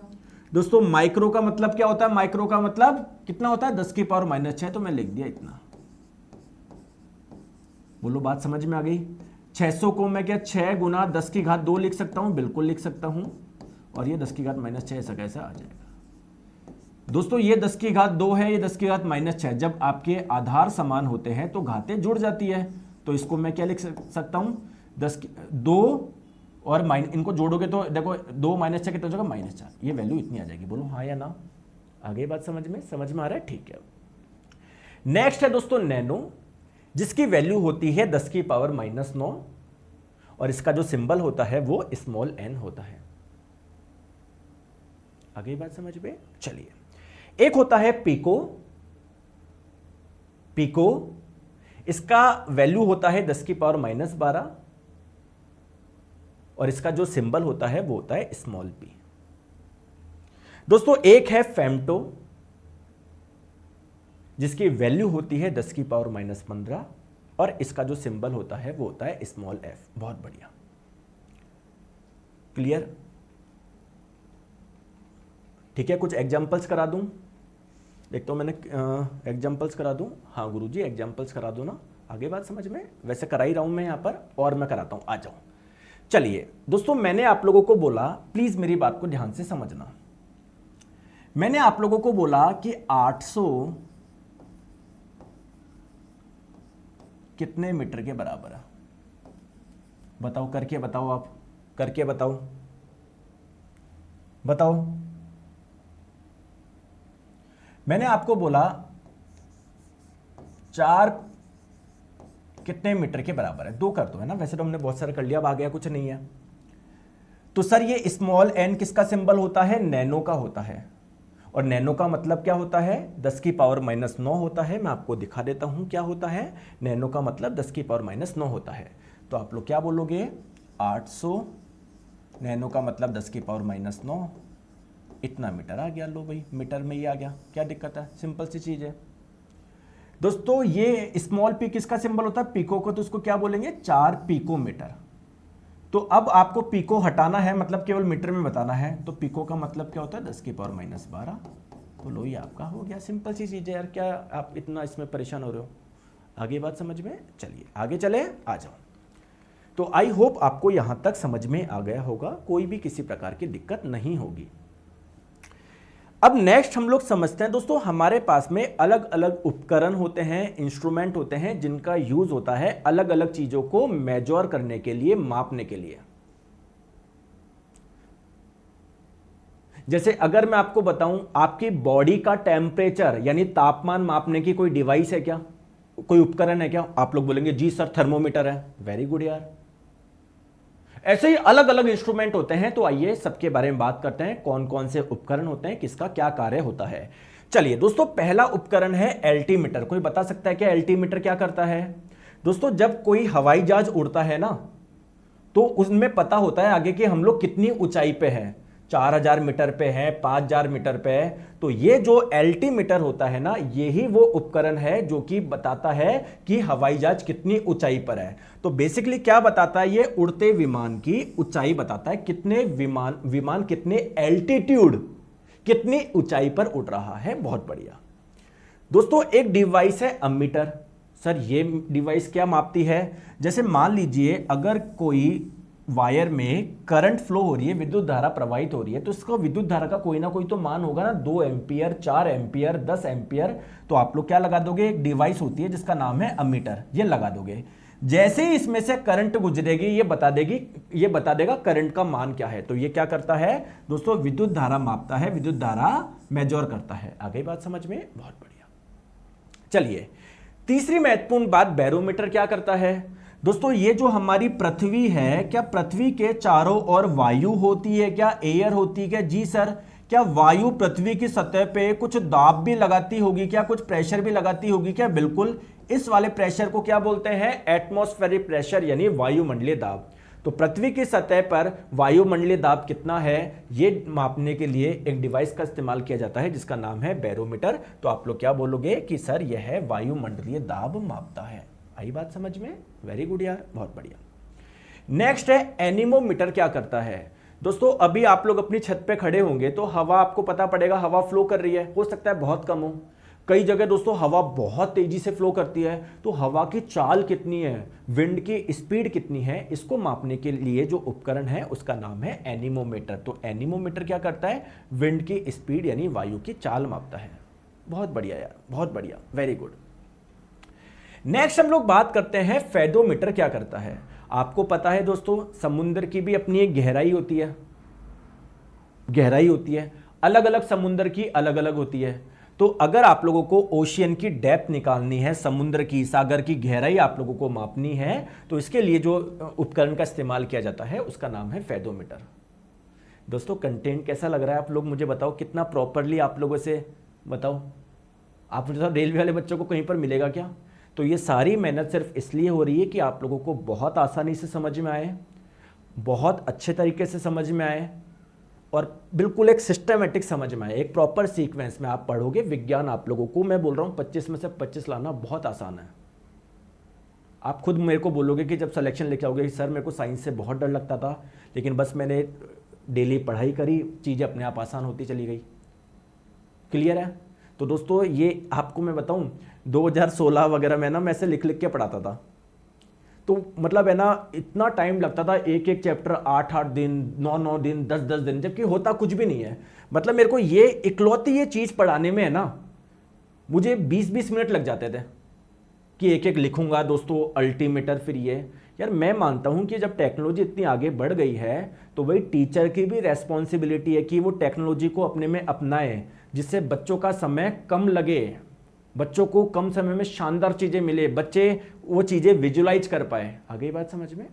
दोस्तों माइक्रो का मतलब क्या होता है? माइक्रो का मतलब कितना होता है? 10 की पावर -6। तो मैं लिख दिया इतना। बोलो बात समझ में आ गई? 600 को मैं क्या 6 गुना 10 की घात 2 लिख सकता हूं? बिल्कुल लिख सकता हूं। और ये 10 की घात -6 ऐसा कैसा आ जाएगा? दोस्तों ये 10 की घात 2 है, ये 10 की घात -6। जब आपके आधार समान होते हैं तो घातें जुड़ जाती है। तो इसको मैं क्या लिख सकता हूं? 2 और इनको जोड़ोगे तो देखो 2 -6 कितना हो जाएगा? -4। ये वैल्यू इतनी आ जाएगी। बोलो हाँ या ना? आगे बात समझ में आ रहा है? ठीक है। नेक्स्ट है दोस्तों नैनो, जिसकी वैल्यू होती है 10 की पावर -9 और इसका जो सिंबल होता है वो स्मॉल n होता है। आगे बात समझ में? चलिए, एक होता है पिको। पिको इसका वैल्यू होता है 10 की पावर -12 और इसका जो सिंबल होता है वो होता है स्मॉल p। दोस्तों एक है फेम्टो जिसकी वैल्यू होती है 10 की पावर -15 और इसका जो सिंबल होता है वो होता है स्मॉल f। बहुत बढ़िया, क्लियर। ठीक है, कुछ एग्जांपल्स करा दूं, देखता हूं मैंने एग्जांपल्स करा दूं। हाँ गुरुजी एग्जांपल्स करा दो ना, आगे बात समझ में। वैसे करा ही रहा हूं मैं यहां पर और मैं कराता हूं, आ जाओ। चलिए दोस्तों, मैंने आप लोगों को बोला, प्लीज मेरी बात को ध्यान से समझना। मैंने आप लोगों को बोला कि 800 कितने मीटर के बराबर है? बताओ, करके बताओ, आप करके बताओ, बताओ। मैंने आपको बोला 4 कितने मीटर के बराबर है? 2 कर दो, है ना। वैसे तो हमने बहुत सारा कर लिया, अब आ गया कुछ नहीं है। तो सर ये स्मॉल n किसका सिंबल होता है? नैनो का होता है। और नैनो का मतलब क्या होता है? 10 की पावर -9 होता है। मैं आपको दिखा देता हूं क्या होता है। नैनो का मतलब 10 की पावर -9 होता है। तो आप लोग क्या बोलोगे? 800 नैनो का मतलब 10 की पावर -9, इतना मीटर आ गया। लो भाई, मीटर में ही आ गया, क्या दिक्कत है? सिंपल सी चीज है। दोस्तों ये स्मॉल p किसका सिंबल होता है? पिको को, तो उसको क्या बोलेंगे? 4 पिकोमीटर। तो अब आपको पिको हटाना है, मतलब केवल मीटर में बताना है। तो पिको का मतलब क्या होता है? 10 की पावर -12। तो लो ये आपका हो गया। सिंपल सी चीज है यार, क्या आप इतना इसमें परेशान हो रहे हो? आगे बात समझ में। चलिए आगे चले, आ जाओ। तो आई होप आपको यहां तक समझ में आ गया होगा, कोई भी किसी प्रकार की दिक्कत नहीं होगी। अब नेक्स्ट हम लोग समझते हैं दोस्तों, हमारे पास में अलग अलग उपकरण होते हैं, इंस्ट्रूमेंट होते हैं, जिनका यूज होता है अलग अलग चीजों को मेजर करने के लिए, मापने के लिए। जैसे अगर मैं आपको बताऊं, आपकी बॉडी का टेम्परेचर यानी तापमान मापने की कोई डिवाइस है क्या? कोई उपकरण है क्या? आप लोग बोलेंगे जी सर थर्मोमीटर है। वेरी गुड यार। ऐसे ही अलग अलग इंस्ट्रूमेंट होते हैं। तो आइए सबके बारे में बात करते हैं, कौन कौन से उपकरण होते हैं, किसका क्या कार्य होता है। चलिए दोस्तों, पहला उपकरण है एल्टीमीटर। कोई बता सकता है क्या एल्टीमीटर क्या करता है? दोस्तों जब कोई हवाई जहाज उड़ता है ना, तो उसमें पता होता है आगे कि हम लोग कितनी ऊंचाई पे हैं। 4000 मीटर पे है, 5000 मीटर पे है। तो ये जो एल्टीमीटर होता है ना, यही वो उपकरण है जो कि बताता है कि हवाई जहाज कितनी ऊंचाई पर है। तो बेसिकली क्या बताता है? ये उड़ते विमान की ऊंचाई बताता है, कितने विमान कितने एल्टीट्यूड, कितनी ऊंचाई पर उड़ रहा है। बहुत बढ़िया। दोस्तों एक डिवाइस है अमीटर। सर ये डिवाइस क्या मापती है? जैसे मान लीजिए अगर कोई वायर में करंट फ्लो हो रही है, विद्युत धारा प्रवाहित हो रही है, तो इसका विद्युत धारा का कोई ना कोई तो मान होगा ना, 2 एम्पियर, 4 एम्पियर, 10 एम्पियर। तो आप लोग क्या लगा दोगे? एक डिवाइस होती है जिसका नाम है अमीटर, ये लगा दोगे। जैसे ही इसमें से करंट गुजरेगी, ये बता देगा करंट का मान क्या है। तो ये क्या करता है दोस्तों? विद्युत धारा मापता है, विद्युत धारा मेजर करता है। आ गई बात समझ में? बहुत बढ़िया। चलिए तीसरी महत्वपूर्ण बात, बैरोमीटर क्या करता है? दोस्तों ये जो हमारी पृथ्वी है, क्या पृथ्वी के चारों ओर वायु होती है क्या? एयर होती है क्या? जी सर। क्या वायु पृथ्वी की सतह पे कुछ दाब भी लगाती होगी क्या? कुछ प्रेशर भी लगाती होगी क्या? बिल्कुल। इस वाले प्रेशर को क्या बोलते हैं? एटमॉस्फेरिक प्रेशर यानी वायुमंडलीय दाब। तो पृथ्वी की सतह पर वायुमंडलीय दाब कितना है, ये मापने के लिए एक डिवाइस का इस्तेमाल किया जाता है जिसका नाम है बैरोमीटर। तो आप लोग क्या बोलोगे कि सर यह है वायुमंडलीय दाब मापता है। आई बात समझ में? वेरी गुड यार, बहुत बढ़िया। नेक्स्ट है एनीमोमीटर। क्या करता है? दोस्तों अभी आप लोग अपनी छत पे खड़े होंगे तो हवा, आपको पता पड़ेगा हवा फ्लो कर रही है, हो सकता है बहुत कम हो। कई जगह दोस्तों हवा बहुत तेजी से फ्लो करती है। तो हवा की चाल कितनी है, विंड की स्पीड कितनी है, इसको मापने के लिए जो उपकरण है उसका नाम है एनीमोमीटर। तो एनीमोमीटर क्या करता है? विंड की स्पीड यानी वायु की चाल मापता है। बहुत बढ़िया यार, बहुत बढ़िया, वेरी गुड। नेक्स्ट हम लोग बात करते हैं फेदोमीटर क्या करता है। आपको पता है दोस्तों, समुद्र की भी अपनी एक गहराई होती है, गहराई होती है, अलग अलग समुद्र की अलग अलग होती है। तो अगर आप लोगों को ओशियन की डेप्थ निकालनी है, समुद्र की, सागर की गहराई आप लोगों को मापनी है, तो इसके लिए जो उपकरण का इस्तेमाल किया जाता है उसका नाम है फेदोमीटर। दोस्तों कंटेंट कैसा लग रहा है आप लोग मुझे बताओ, कितना प्रॉपरली आप लोगों से बताओ। आप मुझे रेलवे वाले बच्चों को कहीं पर मिलेगा क्या? तो ये सारी मेहनत सिर्फ इसलिए हो रही है कि आप लोगों को बहुत आसानी से समझ में आए। बहुत अच्छे तरीके से समझ में आए और बिल्कुल एक सिस्टमेटिक समझ में आए, एक प्रॉपर सीक्वेंस में आप पढ़ोगे विज्ञान। आप लोगों को मैं बोल रहा हूँ 25 में से 25 लाना बहुत आसान है। आप खुद मेरे को बोलोगे कि जब सिलेक्शन लेके आओगे सर मेरे को साइंस से बहुत डर लगता था, लेकिन बस मैंने डेली पढ़ाई करी, चीज़ें अपने आप आसान होती चली गई। क्लियर है? तो दोस्तों ये आपको मैं बताऊं 2016 वगैरह में ना मैं ऐसे लिख लिख के पढ़ाता था, तो मतलब है ना इतना टाइम लगता था, एक एक चैप्टर 8-8 दिन, 9-9 दिन, 10-10 दिन, जबकि होता कुछ भी नहीं है। मतलब मेरे को ये इकलौती ये चीज़ पढ़ाने में है ना मुझे 20-20 मिनट लग जाते थे कि एक एक लिखूंगा दोस्तों अल्टीमीटर। फिर ये यार मैं मानता हूं कि जब टेक्नोलॉजी इतनी आगे बढ़ गई है तो वही टीचर की भी रेस्पॉन्सिबिलिटी है कि वो टेक्नोलॉजी को अपने में अपनाए, जिससे बच्चों का समय कम लगे, बच्चों को कम समय में शानदार चीजें मिले, बच्चे वो चीजें विजुलाइज कर पाए। आ गई बात समझ में?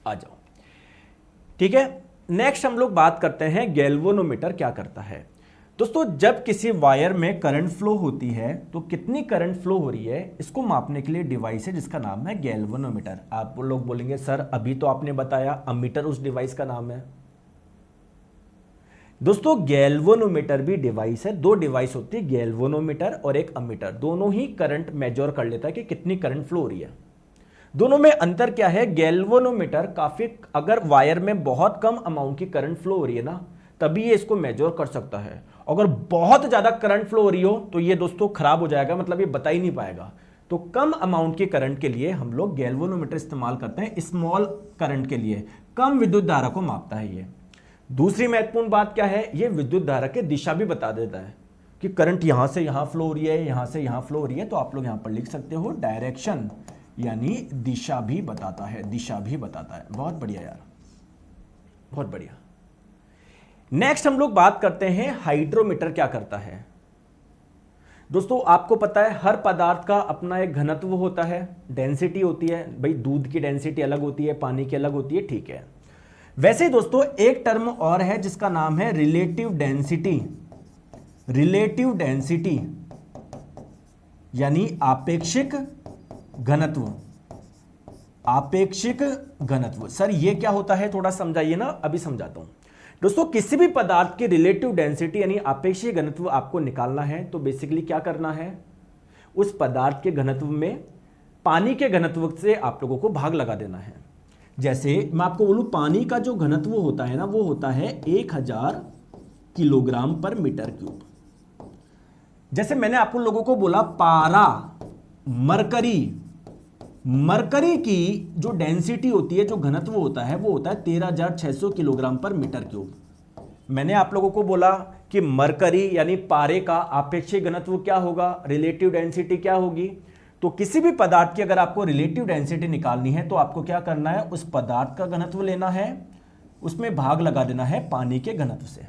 आ जाओ। ठीक है, नेक्स्ट हम लोग बात करते हैं गैल्वेनोमीटर क्या करता है। दोस्तों जब किसी वायर में करंट फ्लो होती है तो कितनी करंट फ्लो हो रही है इसको मापने के लिए डिवाइस है जिसका नाम है गैल्वेनोमीटर। आप लोग बोलेंगे सर अभी तो आपने बताया अमीटर उस डिवाइस का नाम है। दोस्तों गैल्वेनोमीटर भी डिवाइस है, दो डिवाइस होती है, गैल्वेनोमीटर और एक अमीटर। दोनों ही करंट मेजर कर लेता है कि कितनी करंट फ्लो हो रही है। दोनों में अंतर क्या है? गैल्वेनोमीटर काफी, अगर वायर में बहुत कम अमाउंट की करंट फ्लो हो रही है ना तभी ये इसको मेजर कर सकता है। अगर बहुत ज्यादा करंट फ्लो हो रही हो तो ये दोस्तों खराब हो जाएगा, मतलब ये बता ही नहीं पाएगा। तो कम अमाउंट की करंट के लिए हम लोग गैल्वेनोमीटर इस्तेमाल करते हैं, स्मॉल करंट के लिए, कम विद्युत धारा को मापता है ये। दूसरी महत्वपूर्ण बात क्या है? ये विद्युत धारा की दिशा भी बता देता है कि करंट यहां से यहां फ्लो हो रही है, यहां से यहां फ्लो हो रही है। तो आप लोग यहां पर लिख सकते हो डायरेक्शन, यानी दिशा भी बताता है, दिशा भी बताता है। बहुत बढ़िया यार, बहुत बढ़िया। नेक्स्ट हम लोग बात करते हैं हाइड्रोमीटर क्या करता है। दोस्तों आपको पता है हर पदार्थ का अपना एक घनत्व होता है, डेंसिटी होती है। भाई दूध की डेंसिटी अलग होती है, पानी की अलग होती है, ठीक है। वैसे ही दोस्तों एक टर्म और है जिसका नाम है रिलेटिव डेंसिटी। रिलेटिव डेंसिटी यानी आपेक्षिक घनत्व। आपेक्षिक घनत्व सर ये क्या होता है थोड़ा समझाइए ना, अभी समझाता हूं। दोस्तों किसी भी पदार्थ की रिलेटिव डेंसिटी यानी आपेक्षिक घनत्व आपको निकालना है तो बेसिकली क्या करना है, उस पदार्थ के घनत्व में पानी के घनत्व से आप लोगों को भाग लगा देना है। जैसे मैं आपको बोलूं पानी का जो घनत्व होता है ना वो होता है 1000 किलोग्राम पर मीटर क्यूब। जैसे मैंने आपको लोगों को बोला पारा, मरकरी की जो डेंसिटी होती है, जो घनत्व होता है वो होता है 13,600 किलोग्राम पर मीटर क्यूब। मैंने आप लोगों को बोला कि मरकरी यानी पारे का आपेक्षिक घनत्व क्या होगा, रिलेटिव डेंसिटी क्या होगी। तो किसी भी पदार्थ की अगर आपको रिलेटिव डेंसिटी निकालनी है तो आपको क्या करना है, उस पदार्थ का घनत्व लेना है, उसमें भाग लगा देना है पानी के घनत्व से।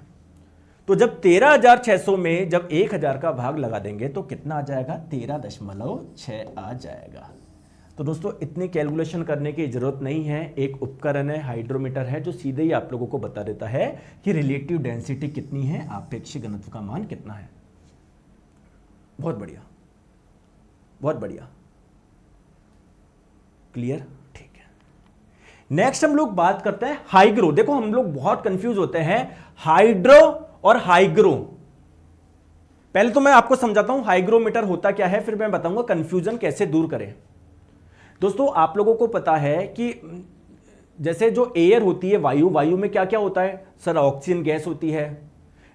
तो जब 13,600 में जब 1000 का भाग लगा देंगे तो कितना आ जाएगा, 13.6 आ जाएगा। तो दोस्तों इतनी कैलकुलेशन करने की जरूरत नहीं है, एक उपकरण है हाइड्रोमीटर है जो सीधे ही आप लोगों को बता देता है कि रिलेटिव डेंसिटी कितनी है, आपेक्षिक घनत्व का मान कितना है। बहुत बढ़िया, बहुत बढ़िया, क्लियर, ठीक है। नेक्स्ट हम लोग बात करते हैं हाइग्रो। देखो हम लोग बहुत कंफ्यूज होते हैं हाइड्रो और हाइग्रो। पहले तो मैं आपको समझाता हूं हाइग्रोमीटर होता क्या है, फिर मैं बताऊंगा कंफ्यूजन कैसे दूर करें। दोस्तों आप लोगों को पता है कि जैसे जो एयर होती है, वायु में क्या क्या होता है सर, ऑक्सीजन गैस होती है,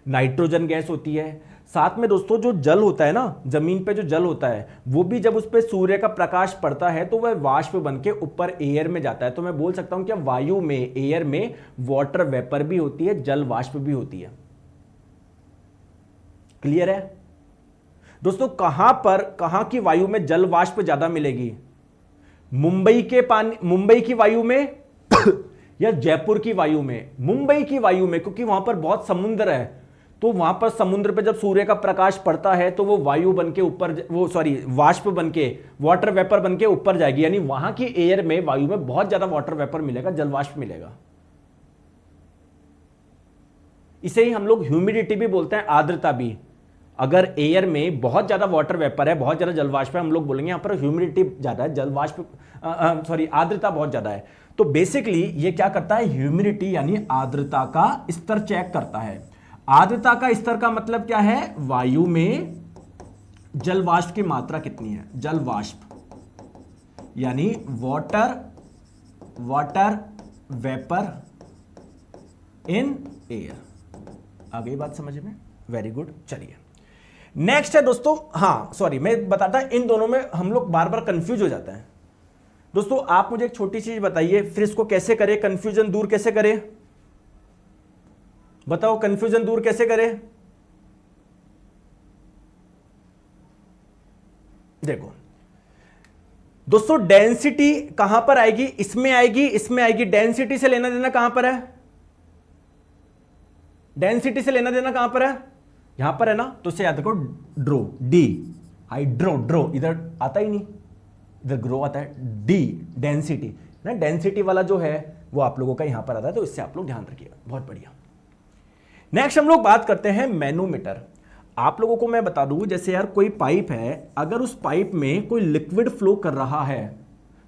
नाइट्रोजन गैस होती है, साथ में दोस्तों जो जल होता है ना, जमीन पे जो जल होता है वो भी जब उस पर सूर्य का प्रकाश पड़ता है तो वह वाष्प बन के ऊपर एयर में जाता है। तो मैं बोल सकता हूं कि वायु में, एयर में वाटर वेपर भी होती है, जल वाष्प भी होती है। क्लियर है दोस्तों? कहां की वायु में जल वाष्प ज्यादा मिलेगी, मुंबई की वायु में या जयपुर की वायु में? मुंबई की वायु में, क्योंकि वहां पर बहुत समुद्र है, तो वहां पर समुद्र पे जब सूर्य का प्रकाश पड़ता है तो वो वायु बन के ऊपर, वाष्प बन के, वाटर वेपर बन के ऊपर जाएगी, यानी वहां की एयर में, वायु में बहुत ज्यादा वाटर वेपर मिलेगा, जल वाष्प मिलेगा। इसे ही हम लोग ह्यूमिडिटी भी बोलते हैं, आर्द्रता भी। अगर एयर में बहुत ज्यादा वाटर वेपर है, बहुत ज्यादा जल वाष्प है, हम लोग बोलेंगे यहां पर ह्यूमिडिटी ज्यादा है, जल वाष्प आर्द्रता बहुत ज्यादा है। तो बेसिकली ये क्या करता है, ह्यूमिडिटी यानी आर्द्रता का स्तर चेक करता है। आर्द्रता का स्तर का मतलब क्या है, वायु में जल वाष्प की मात्रा कितनी है, जल वाष्प यानी वाटर वेपर इन एयर। आ गई बात समझ में, वेरी गुड। चलिए नेक्स्ट है दोस्तों, हाँ सॉरी मैं बताता, इन दोनों में हम लोग बार बार कंफ्यूज हो जाते हैं। दोस्तों आप मुझे एक छोटी चीज बताइए, फिर इसको कैसे करें, कंफ्यूजन दूर कैसे करें, बताओ कंफ्यूजन दूर कैसे करें। देखो दोस्तों डेंसिटी कहां पर आएगी, इसमें आएगी, इसमें आएगी। डेंसिटी से लेना देना कहां पर है, डेंसिटी से लेना देना कहां पर है, यहां पर है ना। तो इसे याद रखो, ड्रो, डी हाइड्रो, ड्रो इधर आता ही नहीं, इधर ग्रो आता है, डी डेंसिटी ना, डेंसिटी वाला जो है वो आप लोगों का यहां पर आता है, तो इससे आप लोग ध्यान रखिएगा। बहुत बढ़िया। नेक्स्ट हम लोग बात करते हैं मैनोमीटर। आप लोगों को मैं बता दूं, जैसे यार कोई पाइप है, अगर उस पाइप में कोई लिक्विड फ्लो कर रहा है,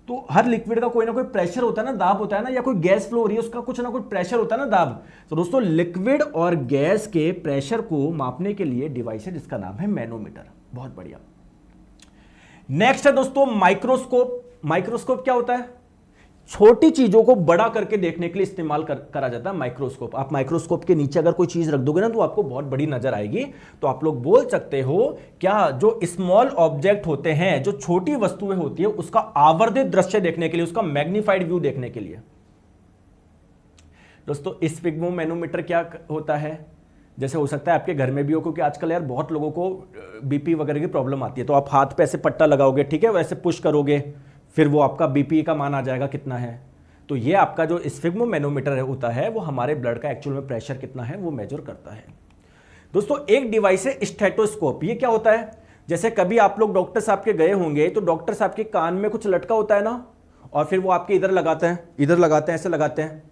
तो हर लिक्विड का कोई ना कोई प्रेशर होता है ना, दाब होता है ना, या कोई गैस फ्लो हो रही है उसका कुछ ना कुछ प्रेशर होता है ना, दाब। तो दोस्तों लिक्विड और गैस के प्रेशर को मापने के लिए डिवाइस है जिसका नाम है मैनोमीटर। बहुत बढ़िया। नेक्स्ट है दोस्तों माइक्रोस्कोप। माइक्रोस्कोप क्या होता है, छोटी चीजों को बड़ा करके देखने के लिए इस्तेमाल करा जाता है माइक्रोस्कोप। आप माइक्रोस्कोप के नीचे अगर कोई चीज रख दोगे ना तो आपको बहुत बड़ी नजर आएगी। तो आप लोग बोल सकते हो क्या, जो स्मॉल ऑब्जेक्ट होते हैं, जो छोटी वस्तुएं होती है, उसका आवर्धित दृश्य देखने के लिए, उसका मैग्नीफाइड व्यू देखने के लिए। दोस्तों स्फिग्मोमैनोमीटर क्या होता है, जैसे हो सकता है आपके घर में भी हो, क्योंकि आजकल यार बहुत लोगों को बीपी वगैरह की प्रॉब्लम आती है। तो आप हाथ पे ऐसे पट्टा लगाओगे, ठीक है, वैसे पुश करोगे, फिर वो आपका बीपी का मान आ जाएगा कितना है। तो ये आपका जो स्फिग्मोमैनोमीटर होता है वो हमारे ब्लड का एक्चुअल में प्रेशर कितना है वो मेजर करता है। दोस्तों एक डिवाइस है स्टेथोस्कोप। ये क्या होता है, जैसे कभी आप लोग डॉक्टर साहब के गए होंगे तो डॉक्टर साहब के कान में कुछ लटका होता है ना, और फिर वो आपके इधर लगाते हैं, इधर लगाते हैं, ऐसे लगाते हैं।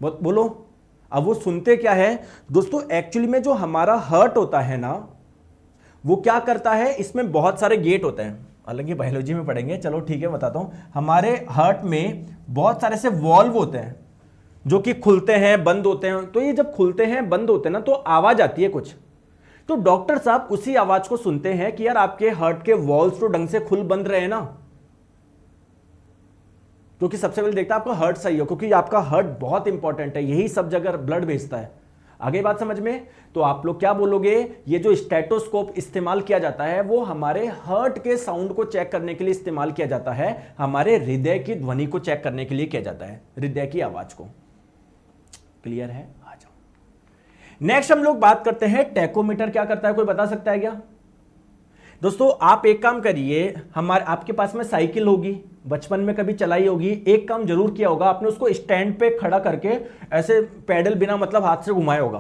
बोलो अब वो सुनते क्या है दोस्तों, एक्चुअली में जो हमारा हार्ट होता है ना, वो क्या करता है, इसमें बहुत सारे गेट होते हैं, हालांकि बायोलॉजी में पढ़ेंगे, चलो ठीक है बताता हूं। हमारे हार्ट में बहुत सारे से वॉल्व होते हैं जो कि खुलते हैं बंद होते हैं। तो ये जब खुलते हैं बंद होते हैं ना, तो आवाज आती है कुछ। तो डॉक्टर साहब उसी आवाज को सुनते हैं कि यार आपके हार्ट के वॉल्व्स तो ढंग से खुल बंद रहे हैं ना, क्योंकि सबसे पहले देखता है आपका हार्ट सही हो, क्योंकि आपका हार्ट बहुत इंपॉर्टेंट है, यही सब जगह ब्लड भेजता है। आगे बात समझ में। तो आप लोग क्या बोलोगे, ये जो स्टेथोस्कोप इस्तेमाल किया जाता है वो हमारे हार्ट के साउंड को चेक करने के लिए इस्तेमाल किया जाता है, हमारे हृदय की ध्वनि को चेक करने के लिए किया जाता है, हृदय की आवाज को। क्लियर है, आ जाओ। नेक्स्ट हम लोग बात करते हैं टैकोमीटर। क्या करता है, कोई बता सकता है क्या। दोस्तों आप एक काम करिए, आपके पास में साइकिल होगी, बचपन में कभी चलाई होगी, एक काम जरूर किया होगा आपने, उसको स्टैंड पे खड़ा करके ऐसे पैडल बिना मतलब हाथ से घुमाया होगा,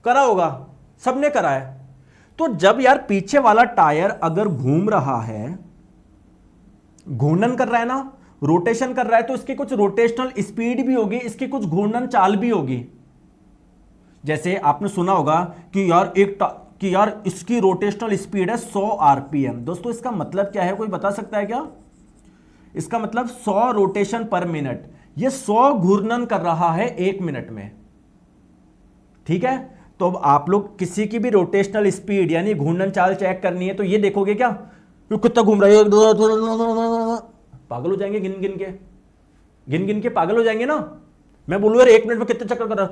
करा होगा, सबने करा है। तो जब यार पीछे वाला टायर अगर घूम रहा है, घूर्णन कर रहा है ना, रोटेशन कर रहा है, तो इसकी कुछ रोटेशनल स्पीड भी होगी, इसकी कुछ घूर्णन चाल भी होगी। जैसे आपने सुना होगा कि यार इसकी रोटेशनल स्पीड है 100 आरपीएम। दोस्तों इसका मतलब क्या है, कोई बता सकता है क्या। इसका मतलब 100 रोटेशन पर मिनट, ये 100 घूर्णन कर रहा है 1 मिनट में, ठीक है। तो अब आप लोग किसी की भी रोटेशनल स्पीड यानी घूर्णन चाल चेक करनी है तो ये देखोगे क्या, कितना घूम रहा है, पागल हो जाएंगे, गिन गिन के पागल हो जाएंगे ना। मैं बोलूँ यार 1 मिनट में कितने चक्कर कर रहा,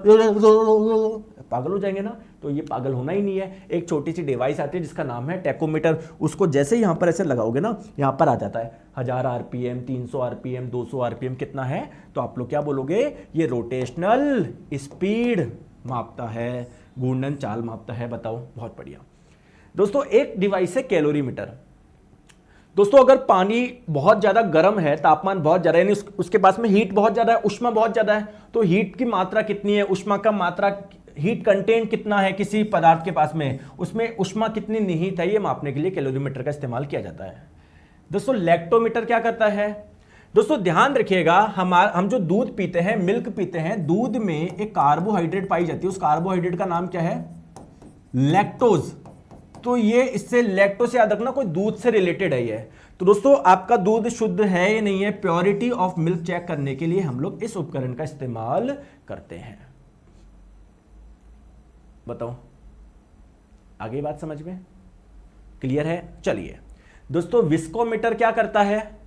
पागल हो जाएंगे ना। तो ये पागल होना ही नहीं है। एक छोटी सी डिवाइस आती है जिसका नाम है टैकोमीटर, उसको जैसे ही यहां पर ऐसे लगाओगे ना, यहां पर आ जाता है 1000 आरपीएम, 300 आरपीएम, 200 आरपीएम कितना है। तो आप लोग क्या बोलोगे, ये रोटेशनल स्पीड मापता है, घूर्णन चाल मापता है। बताओ, बहुत बढ़िया। दोस्तों एक डिवाइस है कैलोरीमीटर। दोस्तों अगर पानी बहुत ज्यादा गर्म है, तापमान बहुत ज्यादा यानी उसके पास में हीट बहुत ज्यादा है, उष्मा बहुत ज्यादा है, तो हीट की मात्रा कितनी है, उष्मा का मात्रा, हीट कंटेंट कितना है किसी पदार्थ के पास में, उसमें उष्मा कितनी निहित है, ये मापने के लिए कैलोरीमीटर का इस्तेमाल किया जाता है। दोस्तों लैक्टोमीटर क्या करता है। दोस्तों ध्यान रखिएगा, हम जो दूध पीते हैं, मिल्क पीते हैं, दूध में एक कार्बोहाइड्रेट पाई जाती है, उस कार्बोहाइड्रेट का नाम क्या है, लैक्टोज। तो ये इससे लैक्टोज से याद रखना, कोई दूध से रिलेटेड है ये। तो दोस्तों आपका दूध शुद्ध है या नहीं है, प्योरिटी ऑफ मिल्क चेक करने के लिए हम लोग इस उपकरण का इस्तेमाल करते हैं। बताओ, आगे बात समझ में क्लियर है? चलिए दोस्तों, विस्कोमीटर क्या करता है?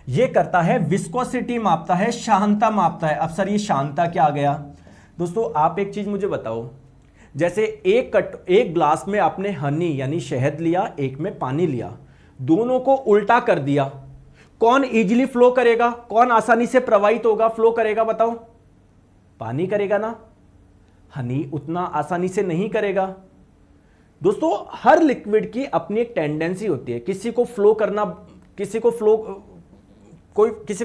ये करता है विस्कोसिटी मापता है, शांता मापता है। अब सर ये शांता क्या आ गया? दोस्तों आप एक चीज मुझे बताओ, जैसे एक ग्लास में आपने हनी यानी शहद लिया, एक में पानी लिया, दोनों को उल्टा कर दिया, कौन इजीली फ्लो करेगा, कौन आसानी से प्रवाहित होगा, फ्लो करेगा? बताओ। पानी करेगा ना, हनी उतना आसानी से नहीं करेगा। दोस्तों हर लिक्विड की अपनी एक टेंडेंसी होती है, किसी को फ्लो करना, किसी को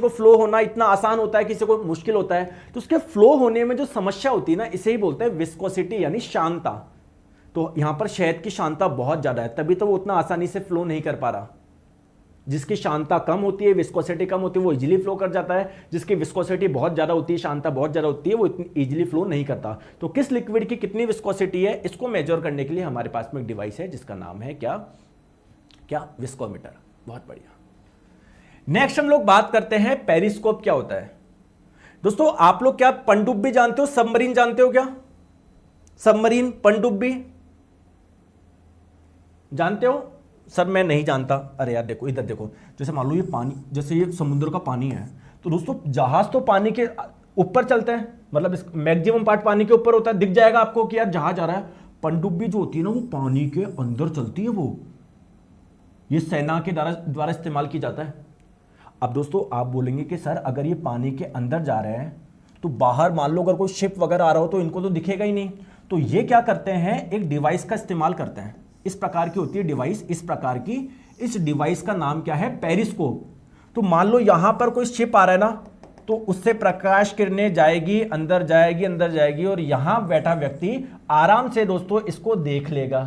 फ्लो होना इतना आसान होता है, किसी को मुश्किल होता है। तो उसके फ्लो होने में जो समस्या होती है ना, इसे ही बोलते हैं विस्कोसिटी यानी शांता। तो यहां पर शहद की शांता बहुत ज्यादा है, तभी तो वो उतना आसानी से फ्लो नहीं कर पा रहा। जिसकी शांता कम होती है, विस्कोसिटी कम होती है, वो इजीली फ्लो कर जाता है। जिसकी विस्कोसिटी बहुत ज्यादा होती है, शांता बहुत ज्यादा होती है, वो इतनी इजीली फ्लो नहीं करता। तो किस लिक्विड की कितनी विस्कोसिटी है, इसको मेजर करने के लिए हमारे पास में एक डिवाइस है जिसका नाम है क्या विस्कोमीटर। बहुत बढ़िया। नेक्स्ट हम लोग बात करते हैं पेरिस्कोप क्या होता है। दोस्तों आप लोग क्या पनडुब्बी जानते हो, सबमरीन जानते हो क्या? सबमरीन, पनडुब्बी जानते हो? सर मैं नहीं जानता। अरे यार देखो, इधर देखो, जैसे मान लो ये पानी, जैसे ये समुद्र का पानी है, तो दोस्तों जहाज तो पानी के ऊपर चलते हैं, मतलब इस मैक्सिमम पार्ट पानी के ऊपर होता है, दिख जाएगा आपको कि यार जहाज आ रहा है। पनडुब्बी जो होती है ना, वो पानी के अंदर चलती है, वो ये सेना के द्वारा इस्तेमाल की जाता है। अब दोस्तों आप बोलेंगे कि सर अगर ये पानी के अंदर जा रहे हैं तो बाहर मान लो अगर कोई शिप वगैरह आ रहा हो तो इनको तो दिखेगा ही नहीं। तो ये क्या करते हैं, एक डिवाइस का इस्तेमाल करते हैं। इस प्रकार की होती है डिवाइस, इस प्रकार की। इस डिवाइस का नाम क्या है? पेरिस्कोप। तो मान लो यहां पर कोई शिप आ रहा है ना, तो उससे प्रकाश किरणें जाएगी, अंदर जाएगी और यहां बैठा व्यक्ति आराम से दोस्तों इसको देख लेगा।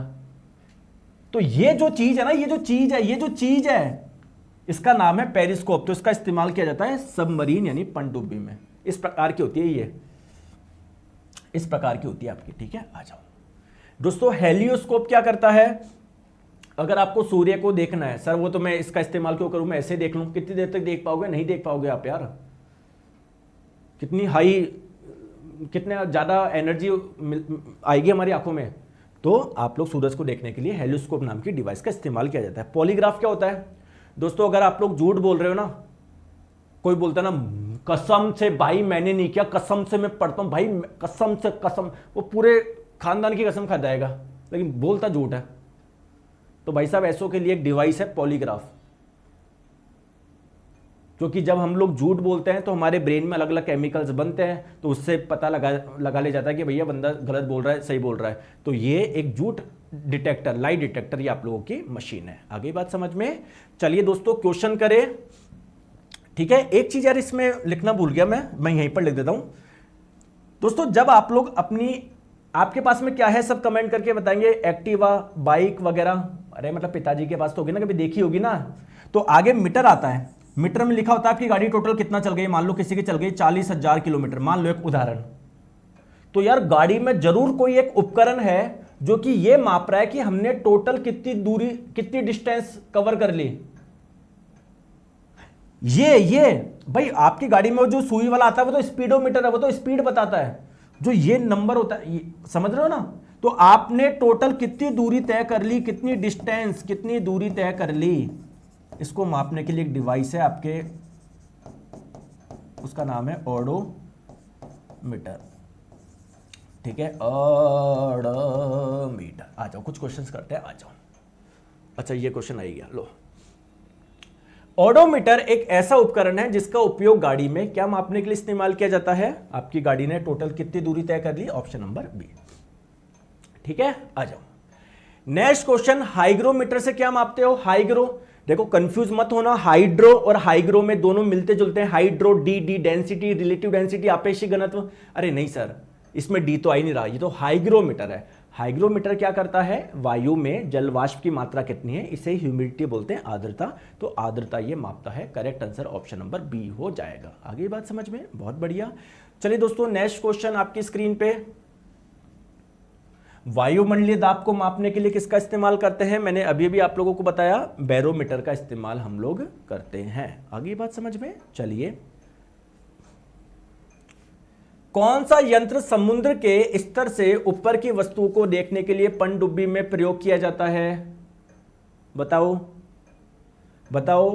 तो ये जो चीज है ना, ये जो चीज है इसका नाम है पेरिस्कोप। तो इसका इस्तेमाल किया जाता है सबमरीन यानी पनडुब्बी में। इस प्रकार की होती है ये, इस प्रकार की होती है आपकी। ठीक है, आ जाओ दोस्तों। हेलियोस्कोप क्या करता है? अगर आपको सूर्य को देखना है, सर वो तो मैं इसका इस्तेमाल क्यों करूं, मैं ऐसे देख लूं, कितनी देर तक देख पाओगे? नहीं देख पाओगे आप यार। कितने ज्यादा एनर्जी आएगी हमारी आंखों में। तो आप लोग सूरज को देखने के लिए हेलियोस्कोप नाम की डिवाइस का इस्तेमाल किया जाता है। पॉलीग्राफ क्या होता है? दोस्तों अगर आप लोग झूठ बोल रहे हो ना, कोई बोलता है ना कसम से भाई मैंने नहीं किया, कसम से मैं पढ़ता हूं भाई, कसम से कसम, वो पूरे खानदान की कसम खा जाएगा, लेकिन बोलता झूठ है। तो भाई साहब ऐसों के लिए एक डिवाइस है पॉलीग्राफ, क्योंकि जब हम लोग झूठ बोलते हैं तो हमारे ब्रेन में अलग अलग केमिकल्स बनते हैं, तो उससे पता लगा ले जाता है कि भैया बंदा गलत बोल रहा है, सही बोल रहा है। तो ये एक झूठ डिटेक्टर, लाई डिटेक्टर, ये आप लोगों की मशीन है। आगे बात समझ में? चलिए दोस्तों क्वेश्चन करें। ठीक है, एक चीज यार इसमें लिखना भूल गया मैं यहीं पर लिख देता हूं। दोस्तों जब आप लोग आपके पास में क्या है सब कमेंट करके बताएंगे। एक्टिवा, बाइक वगैरह, अरे मतलब पिताजी के पास तो होगी ना, कभी देखी होगी ना। तो आगे मीटर आता है, मीटर में लिखा होता है आपकी गाड़ी टोटल कितना चल गई। मान लो किसी की चल गई 40,000 किलोमीटर, मान लो एक उदाहरण। तो यार गाड़ी में जरूर कोई एक उपकरण है जो कि ये माप रहा है कि हमने टोटल कितनी दूरी, कितनी डिस्टेंस कवर कर ली। ये भाई आपकी गाड़ी में जो सुई वाला आता है वो तो स्पीडोमीटर है, वो तो स्पीड बताता है। जो ये नंबर होता है, समझ रहे हो ना। तो आपने टोटल कितनी दूरी तय कर ली, कितनी डिस्टेंस, कितनी दूरी तय कर ली, इसको मापने के लिए एक डिवाइस है आपके, उसका नाम है ओडोमीटर। ठीक है, ओडोमीटर। आ जाओ कुछ क्वेश्चंस करते हैं, आ जाओ। अच्छा ये क्वेश्चन आ गया, लो। ओडोमीटर एक ऐसा उपकरण है जिसका उपयोग गाड़ी में क्या मापने के लिए इस्तेमाल किया जाता है? आपकी गाड़ी ने टोटल कितनी दूरी तय कर ली, ऑप्शन नंबर बी। ठीक है, आ जाओ नेक्स्ट क्वेश्चन। हाइग्रोमीटर से क्या मापते हो? हाइग्रो, देखो कंफ्यूज मत होना, हाइड्रो और हाइग्रो में दोनों मिलते जुलते हैं। Hydro D density, relative density, आपेक्षिक घनत्व। अरे नहीं सर, इसमें डी तो आ ही नहीं रहा, ये तो हाइग्रोमीटर है। हाइग्रोमीटर क्या करता है? वायु में जल वाष्प की मात्रा कितनी है, इसे ह्यूमिडिटी बोलते हैं, आर्द्रता। तो आर्द्रता ये मापता है। Correct answer option number B हो जाएगा। आगे बात समझ में? बहुत बढ़िया। चलिए दोस्तों नेक्स्ट क्वेश्चन आपकी स्क्रीन पे। वायुमंडलीय दाब को मापने के लिए किसका इस्तेमाल करते हैं? मैंने अभी भी आप लोगों को बताया, बैरोमीटर का इस्तेमाल हम लोग करते हैं। आगे बात समझ में? चलिए, कौन सा यंत्र समुद्र के स्तर से ऊपर की वस्तुओं को देखने के लिए पनडुब्बी में प्रयोग किया जाता है? बताओ बताओ।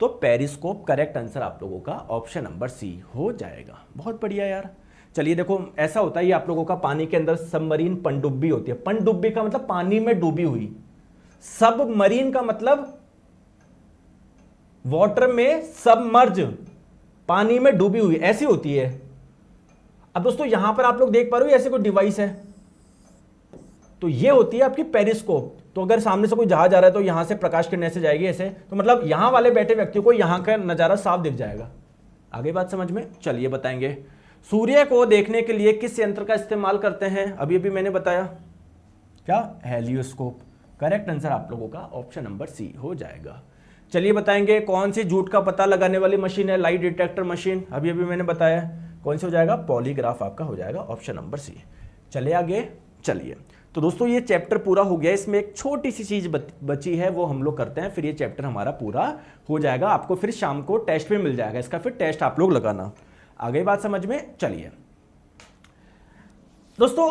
तो पेरिस्कोप करेक्ट आंसर आप लोगों का ऑप्शन नंबर सी हो जाएगा। बहुत बढ़िया यार। चलिए देखो, ऐसा होता है ये आप लोगों का पानी के अंदर सबमरीन पनडुब्बी होती है। पनडुब्बी का मतलब पानी में डूबी हुई, सबमरीन का मतलब वाटर में सबमर्ज, पानी में डूबी हुई, ऐसी होती है। अब दोस्तों यहां पर आप लोग देख पा रहे हो ऐसे कोई डिवाइस है, तो ये होती है आपकी पेरिस्कोप। तो अगर सामने से कोई जहाज आ रहा है तो यहां से प्रकाश किरण ऐसे जाएगी ऐसे, तो मतलब यहां वाले बैठे व्यक्ति को यहां का नजारा साफ दिख जाएगा। आगे बात समझ में? चलिए बताएंगे, सूर्य को देखने के लिए किस यंत्र का इस्तेमाल करते हैं? अभी अभी मैंने बताया, क्या? हेलियोस्कोप। करेक्ट आंसर आप लोगों का ऑप्शन नंबर सी हो जाएगा। चलिए बताएंगे, कौन सी झूठ का पता लगाने वाली मशीन है? Lie detector machine. अभी अभी मैंने बताया, कौन सी हो जाएगा? पॉलीग्राफ आपका हो जाएगा ऑप्शन नंबर सी। चलिए आगे। चलिए तो दोस्तों ये चैप्टर पूरा हो गया, इसमें एक छोटी सी चीज बची है, वो हम लोग करते हैं, फिर ये चैप्टर हमारा पूरा हो जाएगा। आपको फिर शाम को टेस्ट भी मिल जाएगा, इसका फिर टेस्ट आप लोग लगाना। आगे बात समझ में? चलिए दोस्तों,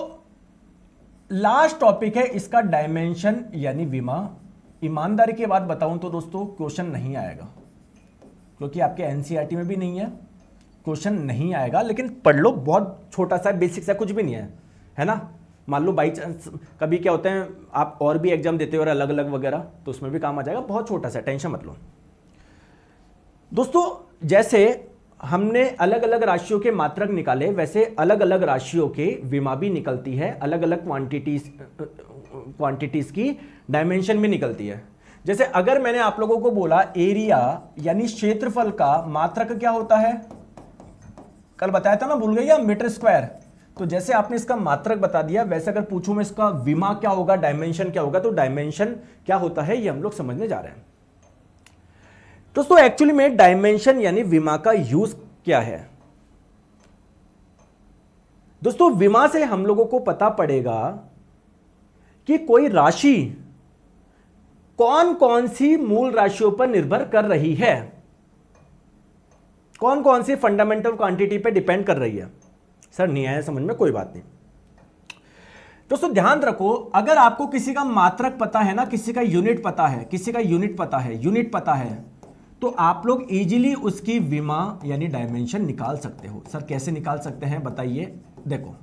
लास्ट टॉपिक है इसका डायमेंशन यानी विमा। ईमानदारी की बात बताऊं तो दोस्तों क्वेश्चन नहीं आएगा, क्योंकि आपके एनसीईआरटी में भी नहीं है, क्वेश्चन नहीं आएगा। लेकिन पढ़ लो, बहुत छोटा सा बेसिक सा, कुछ भी नहीं है ना। मान लो बाई चांस कभी क्या होता है, आप और भी एग्जाम देते हो और अलग अलग वगैरह, तो उसमें भी काम आ जाएगा। बहुत छोटा सा, टेंशन मत लो दोस्तों। जैसे हमने अलग अलग राशियों के मात्रक निकाले, वैसे अलग अलग राशियों के विमा भी निकलती है, अलग अलग क्वांटिटीज की डायमेंशन भी निकलती है। जैसे अगर मैंने आप लोगों को बोला एरिया यानी क्षेत्रफल का मात्रक क्या होता है, कल बताया था ना, भूल गए या? Metre square. तो जैसे आपने इसका मात्रक बता दिया, वैसे अगर पूछूं मैं इसका विमा क्या होगा, डायमेंशन क्या होगा, तो डायमेंशन क्या होता है ये हम लोग समझने जा रहे हैं दोस्तों। एक्चुअली में डायमेंशन यानी विमा का यूज क्या है दोस्तों? विमा से हम लोगों को पता पड़ेगा कि कोई राशि कौन कौन सी मूल राशियों पर निर्भर कर रही है, कौन कौन सी फंडामेंटल क्वांटिटी पे डिपेंड कर रही है। सर नहीं आया समझ में? कोई बात नहीं दोस्तों, ध्यान रखो, अगर आपको किसी का मात्रक पता है ना, किसी का यूनिट पता है, किसी का यूनिट पता है, तो आप लोग इजीली उसकी विमा यानी डायमेंशन निकाल सकते हो। सर कैसे निकाल सकते हैं बताइए? देखो,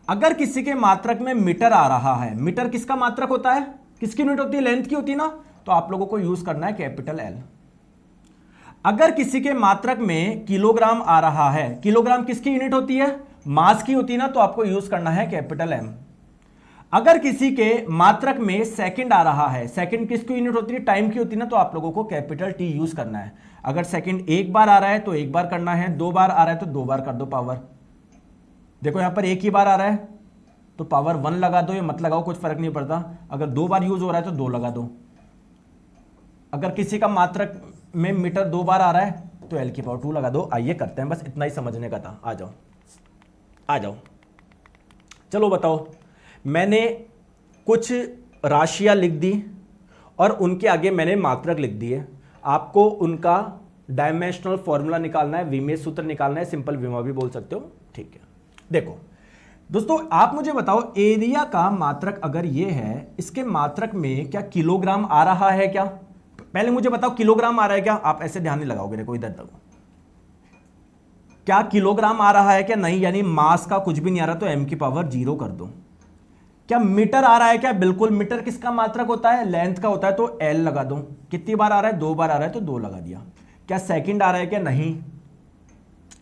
अगर किसी के मात्रक में मीटर आ रहा है, मीटर किसका मात्रक होता है? किसकी यूनिट होती है? लेंथ की होती है ना, तो आप लोगों को यूज करना है कैपिटल एल। अगर किसी के मात्रक में किलोग्राम आ रहा है, किलोग्राम किसकी यूनिट होती है? मास की होती है ना, तो आपको यूज करना है कैपिटल एम। अगर किसी के मात्रक में सेकंड आ रहा है, सेकंड किसकी यूनिट होती है? टाइम की होती है ना, तो आप लोगों को कैपिटल टी यूज करना है। अगर सेकंड एक बार आ रहा है तो एक बार करना है, दो बार आ रहा है तो दो बार कर दो पावर। देखो यहां पर एक ही बार आ रहा है तो पावर 1 लगा दो या मत लगाओ, कुछ फर्क नहीं पड़ता। अगर दो बार यूज हो रहा है तो 2 लगा दो। अगर किसी का मात्रक में मीटर 2 बार आ रहा है तो एल की पावर 2 लगा दो। आइए करते हैं, बस इतना ही समझने का था। आ जाओ चलो बताओ। मैंने कुछ राशियां लिख दी और उनके आगे मैंने मात्रक लिख दिए। आपको उनका डायमेंशनल फॉर्मूला निकालना है, विमेय सूत्र निकालना है, सिंपल विमा भी बोल सकते हो, ठीक है। देखो दोस्तों, आप मुझे बताओ, एरिया का मात्रक अगर ये है, इसके मात्रक में क्या किलोग्राम आ रहा है क्या? पहले मुझे बताओ किलोग्राम आ रहा है क्या? आप ऐसे ध्यान नहीं लगाओगे, देखो इधर तक, क्या किलोग्राम आ रहा है क्या? नहीं, यानी मास का कुछ भी नहीं आ रहा तो m की पावर 0 कर दो। क्या मीटर आ रहा है क्या? बिल्कुल। मीटर किसका मात्रक होता है? लेंथ का होता है, तो l लगा दो। कितनी बार आ रहा है? 2 बार आ रहा है तो 2 लगा दिया। क्या सेकंड आ रहा है क्या? नहीं।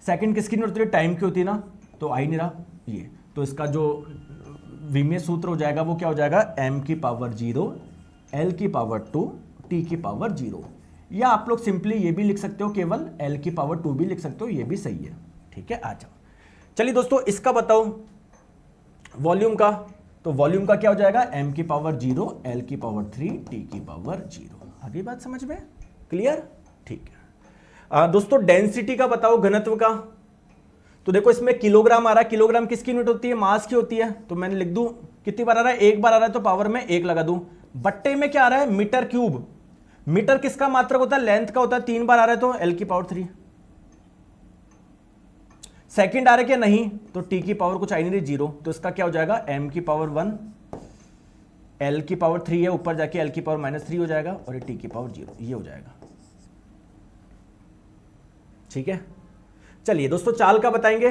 सेकंड किसकी नहीं होती है? टाइम की होती है ना, तो आ ही नहीं रहा ये। तो इसका जो विमेय सूत्र हो जाएगा वो क्या हो जाएगा? m की पावर 0, l की पावर 2, t की पावर 0। या आप लोग सिंपली ये भी लिख सकते हो, केवल l की पावर 2 भी लिख सकते हो, ये भी सही है, ठीक है। आ जाओ, चलिए दोस्तों इसका बताओ वॉल्यूम का। तो वॉल्यूम का क्या हो जाएगा? m की पावर 0, l की पावर 3, t की पावर 0। आगे बात समझ में क्लियर? ठीक है। दोस्तों डेंसिटी का बताओ, घनत्व का। तो तो देखो इसमें किलोग्राम आ रहा है, किलोग्राम किसकी यूनिट होती है, मास की होती है, तो मैंने लिख दूं कितनी बार आ रहा है, एक बार आ रहा है तो पावर में 1 लगा दूं। बट्टे में क्या आ रहा है, मीटर क्यूब, मीटर किसका मात्रक होता है, लेंथ का होता है, 3 बार आ रहा है तो L की पावर 3। सेकंड आ रहा है क्या, नहीं, तो T की पावर कुछ आई नहीं रही, 0, तो इसका क्या हो जाएगा, M की पावर 1, L की पावर 3 है, ऊपर जाके L की पावर -3 हो जाएगा, और ये T की पावर 0, ये हो जाएगा। ठीक है, चलिए दोस्तों चाल का बताएंगे।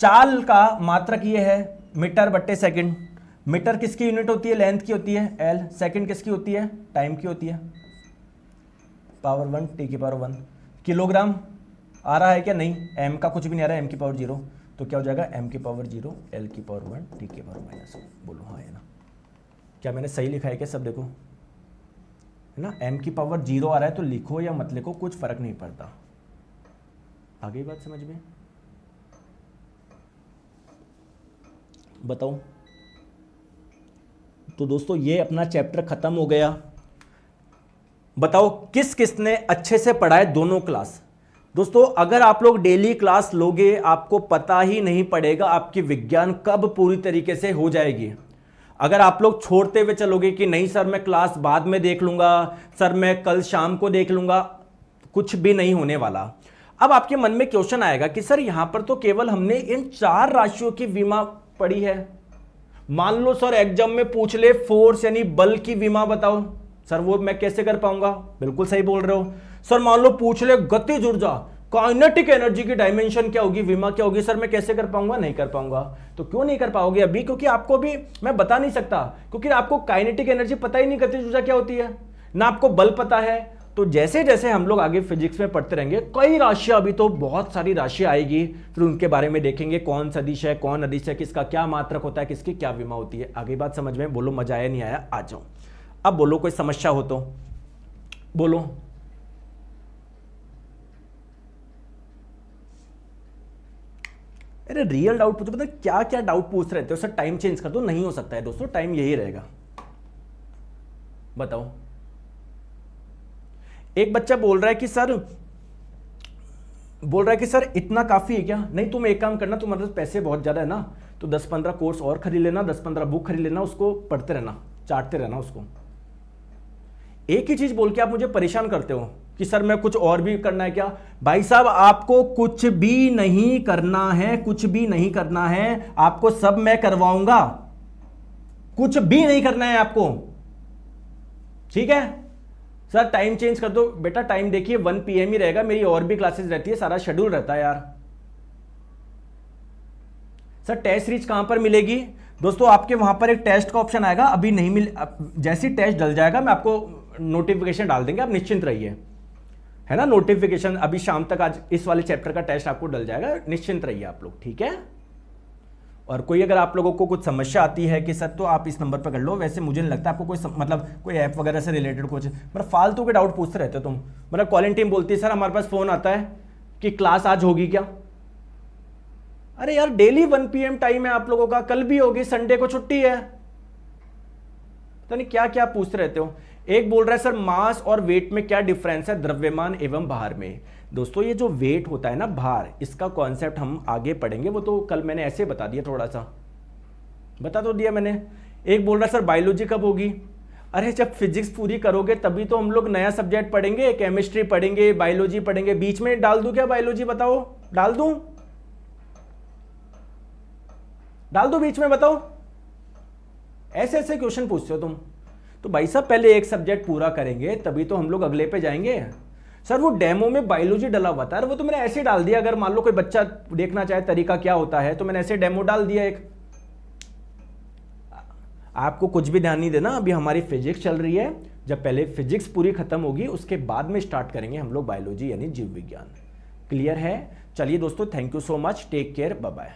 चाल का मात्रक ये है मीटर बट्टे सेकंड। मीटर किसकी यूनिट होती है, लेंथ की होती है L, सेकंड किसकी होती है, टाइम की होती है, पावर 1 T की पावर 1। किलोग्राम आ रहा है क्या, नहीं, M का कुछ भी नहीं आ रहा है, M की पावर 0, तो क्या हो जाएगा, M की पावर 0, L की पावर 1, T की पावर -1। बोलो हाँ है ना, क्या मैंने सही लिखा है क्या, सब देखो है ना, M की पावर 0 आ रहा है तो लिखो या मत लिखो कुछ फर्क नहीं पड़ता। आगे बात समझ में, बताओ। तो दोस्तों ये अपना चैप्टर खत्म हो गया। बताओ किस किस ने अच्छे से पढ़ा है दोनों क्लास। दोस्तों अगर आप लोग डेली क्लास लोगे आपको पता ही नहीं पड़ेगा आपकी विज्ञान कब पूरी तरीके से हो जाएगी। अगर आप लोग छोड़ते हुए चलोगे कि नहीं सर मैं क्लास बाद में देख लूंगा, सर मैं कल शाम को देख लूंगा, कुछ भी नहीं होने वाला। अब आपके मन में क्वेश्चन आएगा कि सर यहां पर तो केवल हमने इन 4 राशियों की विमा पढ़ी है, मान लो सर एग्जाम में पूछ ले फोर्स यानी बल की विमा बताओ, सर वो मैं कैसे कर पाऊंगा, बिल्कुल सही बोल रहे हो। सर मान लो पूछ ले गतिज ऊर्जा, काइनेटिक एनर्जी की डायमेंशन क्या होगी, विमा क्या होगी, सर मैं कैसे कर पाऊंगा, नहीं कर पाऊंगा। तो क्यों नहीं कर पाओगे अभी, क्योंकि आपको भी मैं बता नहीं सकता, क्योंकि आपको काइनेटिक एनर्जी पता ही नहीं, गतिज ऊर्जा क्या होती है ना, आपको बल पता है। तो जैसे जैसे हम लोग आगे फिजिक्स में पढ़ते रहेंगे कई राशियां, अभी तो बहुत सारी राशियां आएगी, फिर उनके बारे में देखेंगे कौन सदिश है कौन अदिश है, किसका क्या मात्रक होता है, किसकी क्या विमा होती है। आगे बात समझ में, बोलो मजा आया नहीं आया, आ जाओ। अब बोलो कोई समस्या हो तो बोलो। अरे रियल डाउट पूछो, पता क्या क्या डाउट पूछ रहे थे, सर टाइम चेंज कर दो, नहीं हो सकता है दोस्तों, टाइम यही रहेगा। बताओ, एक बच्चा बोल रहा है कि सर इतना काफी है क्या, नहीं तुम एक काम करना, तुम्हारे पास पैसे बहुत ज्यादा है ना, तो 10-15 कोर्स और खरीद लेना, 10-15 बुक खरीद लेना, उसको पढ़ते रहना, चाटते रहना उसको। एक ही चीज बोल के आप मुझे परेशान करते हो कि सर मैं कुछ और भी करना है क्या। भाई साहब आपको कुछ भी नहीं करना है, कुछ भी नहीं करना है, आपको सब मैं करवाऊंगा, कुछ भी नहीं करना है आपको, ठीक है। सर टाइम चेंज कर दो, बेटा टाइम देखिए 1 PM ही रहेगा, मेरी और भी क्लासेस रहती है, सारा शेड्यूल रहता है यार। सर टेस्ट सीरीज कहां पर मिलेगी, दोस्तों आपके वहां पर एक टेस्ट का ऑप्शन आएगा, अभी नहीं मिल, जैसे टेस्ट डल जाएगा मैं आपको नोटिफिकेशन डाल देंगे, आप निश्चिंत रहिए, है ना। नोटिफिकेशन अभी शाम तक आज इस वाले चैप्टर का टेस्ट आपको डल जाएगा, निश्चिंत रहिए आप लोग, ठीक है। और कोई अगर आप लोगों को कुछ समस्या आती है कि सर तो आप इस नंबर पर कर लो, वैसे मुझे नहीं लगता आपको कोई मतलब कोई ऐप वगैरह से रिलेटेड कुछ, मतलब फालतू के डाउट पूछते रहते हो तुम। मतलब कॉलिंग टीम बोलती है सर हमारे पास फोन आता है कि क्लास आज होगी क्या, अरे यार डेली 1 PM टाइम है आप लोगों का, कल भी होगी, संडे को छुट्टी है, पता नहीं क्या क्या पूछते रहते हो। एक बोल रहा है सर मास और वेट में क्या डिफरेंस है द्रव्यमान एवं भार में। दोस्तों ये जो वेट होता है ना, भार, इसका कॉन्सेप्ट हम आगे पढ़ेंगे, वो तो कल मैंने ऐसे बता दिया, थोड़ा सा बता तो दिया मैंने। एक बोल रहा है सर बायोलॉजी कब होगी, अरे जब फिजिक्स पूरी करोगे तभी तो हम लोग नया सब्जेक्ट पढ़ेंगे, केमिस्ट्री पढ़ेंगे, बायोलॉजी पढ़ेंगे, बीच में डाल दूं क्या बायोलॉजी, बताओ डाल दूं, डाल दो बीच में, बताओ। ऐसे ऐसे क्वेश्चन पूछते हो तुम। तो भाई साहब पहले एक सब्जेक्ट पूरा करेंगे तभी तो हम लोग अगले पे जाएंगे। सर वो डेमो में बायोलॉजी डला हुआ था, वो तो मैंने ऐसे डाल दिया, अगर मान लो कोई बच्चा देखना चाहे तरीका क्या होता है तो मैंने ऐसे डेमो डाल दिया एक। आपको कुछ भी ध्यान नहीं देना, अभी हमारी फिजिक्स चल रही है, जब पहले फिजिक्स पूरी खत्म होगी उसके बाद में स्टार्ट करेंगे हम लोग बायोलॉजी यानी जीव विज्ञान। क्लियर है। चलिए दोस्तों, thank you so much, take care, bye bye.